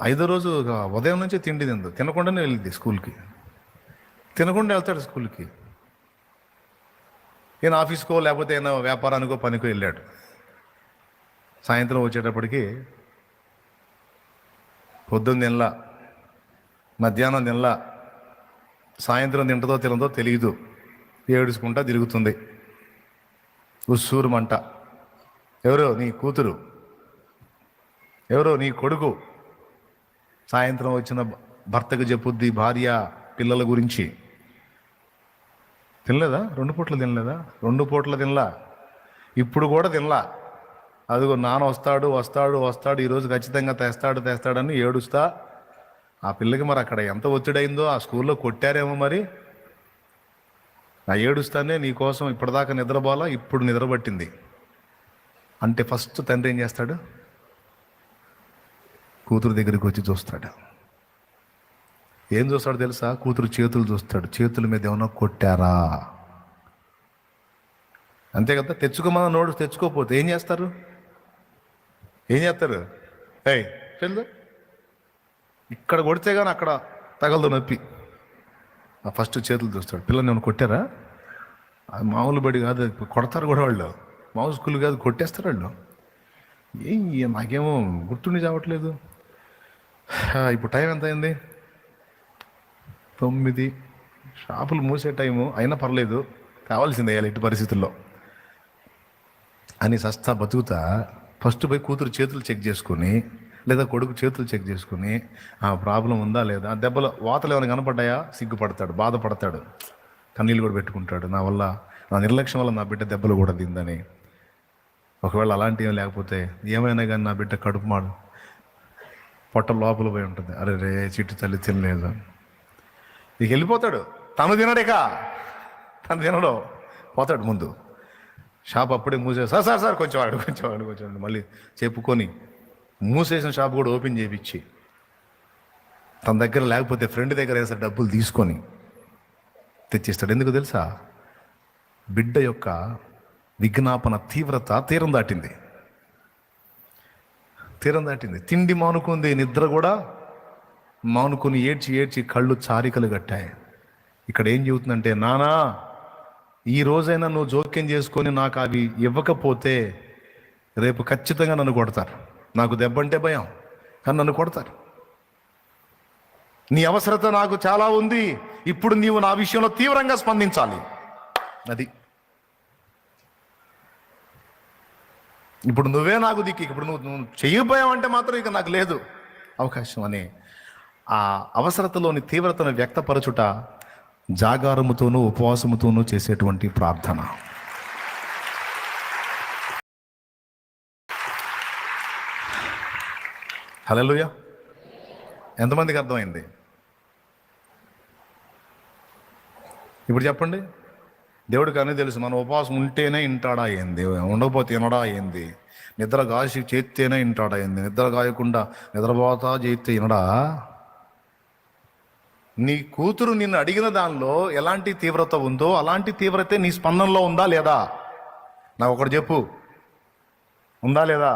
5వ రోజు ఉదయం నుంచి తిండి తినకుండానే వెళ్ళింది స్కూల్కి, తినకుండా వెళ్తాడు స్కూల్కి. ఈయన ఆఫీస్కో లేకపోతే ఏమైనా వ్యాపారానికో పనికో వెళ్ళాడు. సాయంత్రం వచ్చేటప్పటికి పొద్దున్న తినలా, మధ్యాహ్నం తినలా, సాయంత్రం తింటదో తినదో తెలియదు, ఏడుచుకుంటా తిరుగుతుంది. ఉస్సూరుమంట. ఎవరో నీ కూతురు, ఎవరో నీ కొడుకు. సాయంత్రం వచ్చిన భర్తకు చెప్పుద్ది భార్య పిల్లల గురించి. తినలేదా? 2 పూటలు తినలేదా? 2 పూటలు తినలా, ఇప్పుడు కూడా తినలా. అదిగో నాన్న వస్తాడు ఈరోజు ఖచ్చితంగా తెస్తాడని ఏడుస్తా. ఆ పిల్లకి మరి అక్కడ ఎంత ఒత్తిడైందో, ఆ స్కూల్లో కొట్టారేమో మరి. నా ఏడుస్తానే నీకోసం ఇప్పటిదాకా నిద్రపోలా, ఇప్పుడు నిద్రపట్టింది అంటే ఫస్ట్ తండ్రి ఏం చేస్తాడు? కూతురు దగ్గరికి వచ్చి చూస్తాడు. ఏం చూస్తాడు తెలుసా? కూతురు చేతులు చూస్తాడు, చేతుల మీద ఏమన్నా కొట్టారా? అంతే కదా. తెచ్చుకోమన్న నోడు తెచ్చుకోకపోతే ఏం చేస్తారు? ఏం చేస్తారు? ఏయ్ వెళ్ళు, ఇక్కడ కొడితే కానీ అక్కడ తగలదు నొప్పి. ఫస్ట్ చేతులు చూస్తాడు. పిల్లల్ని ఏమైనా కొట్టారా? అది మామూలు బడి కాదు, కొడతారు కూడా వాళ్ళు. మామూలు స్కూల్ కాదు, కొట్టేస్తారు వాళ్ళు. నాకేమో గుర్తుండి చావట్లేదు. ఇప్పుడు టైం ఎంత అయింది? 9. షాపులు మూసే టైము అయినా పర్లేదు, కావాల్సిందే ఇటు పరిస్థితుల్లో అని సస్తా బతుకుతా. ఫస్ట్ పోయి కూతురు చేతులు చెక్ చేసుకుని, లేదా కొడుకు చేతులు చెక్ చేసుకుని ఆ ప్రాబ్లం ఉందా లేదా, దెబ్బలు వాతలు ఏమైనా కనపడ్డాయా సిగ్గుపడతాడు, బాధపడతాడు, కన్నీళ్ళు కూడా పెట్టుకుంటాడు. నా వల్ల, నా నిర్లక్ష్యం వల్ల నా బిడ్డ దెబ్బలు కూడా తిందని. ఒకవేళ అలాంటివి లేకపోతే ఏమైనా కానీ నా బిడ్డ కడుపు మాడు పొట్ట లోపల పోయి ఉంటుంది. అరే రే చిట్టు తల్లి తినలేదు, ఇక వెళ్ళిపోతాడు. తను తినడేక, తను తినడు, పోతాడు ముందు. షాప్ అప్పుడే మూసే, సార్ కొంచెం వాడు మళ్ళీ చెప్పుకొని మూసేసిన షాప్ కూడా ఓపెన్ చేయించి, తన దగ్గర లేకపోతే ఫ్రెండ్ దగ్గర వేసే డబ్బులు తీసుకొని తెచ్చిస్తాడు. ఎందుకు తెలుసా? బిడ్డ యొక్క విజ్ఞాపన తీవ్రత తీరం దాటింది. తిండి మానుకుంది, నిద్ర కూడా మానుకొని ఏడ్చి కళ్ళు చారికలు కట్టాయి. ఇక్కడ ఏం చెబుతుందంటే, నానా ఈ రోజైనా నువ్వు జోక్యం చేసుకొని నాకు అవి ఇవ్వకపోతే రేపు ఖచ్చితంగా నన్ను కొడతారు. నాకు దెబ్బంటే భయం, కానీ నన్ను కొడతారు. నీ అవసరత నాకు చాలా ఉంది, ఇప్పుడు నీవు నా విషయంలో తీవ్రంగా స్పందించాలి. అది ఇప్పుడు నువ్వే నాకు దిక్కు, ఇప్పుడు నువ్వు చేయబోయావంటే మాత్రం ఇక నాకు లేదు అవకాశం అని ఆ అవసరతలోని తీవ్రతను వ్యక్తపరచుట జాగారముతోనూ ఉపవాసముతోనూ చేసేటువంటి ప్రార్థన. హల్లెలూయా. ఎంతమందికి అర్థమైంది? ఇప్పుడు చెప్పండి. దేవుడికి అన్నీ తెలుసు. మనం ఉపవాసం ఉంటేనే ఇంటాడా ఏంది, ఉండకపోతే తినడా ఏంది, నిద్ర గాసి చేస్తేనే ఇంటాడా ఏంది, నిద్ర గాయకుండా నిద్రపోతా చేస్తే వినడా? నీ కూతురు నిన్ను అడిగిన దానిలో ఎలాంటి తీవ్రత ఉందో అలాంటి తీవ్రతే నీ స్పందనలో ఉందా లేదా? నాకు ఒకటి చెప్పు, ఉందా లేదా?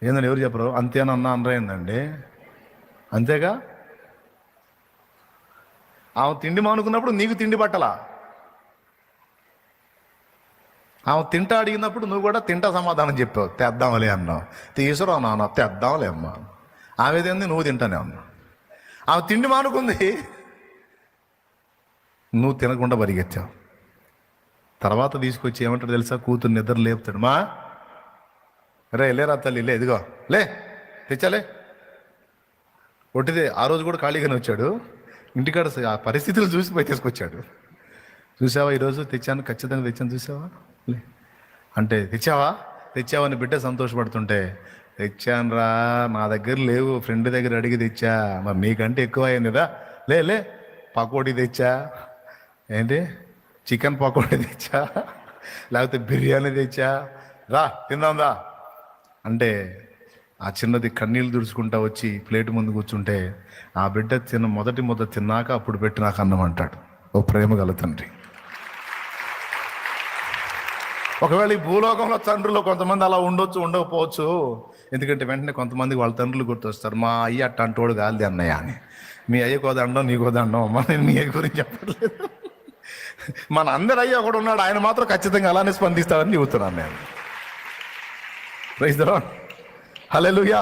ఏందని ఎవరు చెప్పరు? అంతేనన్నా అనరేందండి, అంతేగా. ఆమె తిండి మానుకున్నప్పుడు నీకు తిండి పట్టలా, ఆమె తింటా అడిగినప్పుడు నువ్వు కూడా తింటా సమాధానం చెప్పావు, తెద్దాంలే అన్నావు. తీసుకురా నాన్న, తెద్దాంలే అమ్మా. ఆమెదేంది, నువ్వు తింటానే అన్నా. ఆమె తిండి మానుకుంది, నువ్వు తినకుండా పరిగెత్తావు. తర్వాత తీసుకొచ్చి ఏమంటాడు తెలుసా? కూతురు నిద్ర లేపుతాడు. మా రే లేరా తల్లి, లే, ఇదిగో లే, తెచ్చాలే. ఒట్టిదే. ఆ రోజు కూడా ఖాళీగానే వచ్చాడు ఇంటికాడ. ఆ పరిస్థితులు చూసి పోయి తీసుకొచ్చాడు. చూసావా ఈరోజు తెచ్చాను, ఖచ్చితంగా తెచ్చాను, చూసావా లే అంటే, తెచ్చావని బిడ్డ సంతోషపడుతుంటే, తెచ్చానురా, నా దగ్గర లేవు, ఫ్రెండ్ దగ్గర అడిగి తెచ్చా, మరి నీకంటే ఎక్కువ అయిందిరా, లే పకోడీ తెచ్చా, ఏంటి చికెన్ పకోడీ తెచ్చా, లేకపోతే బిర్యానీ తెచ్చా, రా తిందాందా అంటే, ఆ చిన్నది కన్నీళ్ళు తుడుచుకుంటా వచ్చి ప్లేట్ ముందు కూర్చుంటే, ఆ బిడ్డ మొదటి ముద్ద తిన్నాక అప్పుడు పెట్టి నాకు అన్నం అంటాడు. ఓ ప్రేమ గల తండ్రి. ఒకవేళ ఈ భూలోకంలో తండ్రులు కొంతమంది అలా ఉండొచ్చు, ఉండకపోవచ్చు. ఎందుకంటే వెంటనే కొంతమందికి వాళ్ళ తండ్రులు గుర్తొస్తారు. మా అయ్య అట్టంటోడు కాదు అన్నయ్య అని. మీ అయ్యకో దండం, నీకో దండం అమ్మ, నేను మీ అయ్య గురించి చెప్పట్లేదు. మన అందరి అయ్య ఒకడు ఉన్నాడు, ఆయన మాత్రం ఖచ్చితంగా అలానే స్పందిస్తాడని చెబుతున్నాను నేను. Praise the lord. హల్లెలూయా.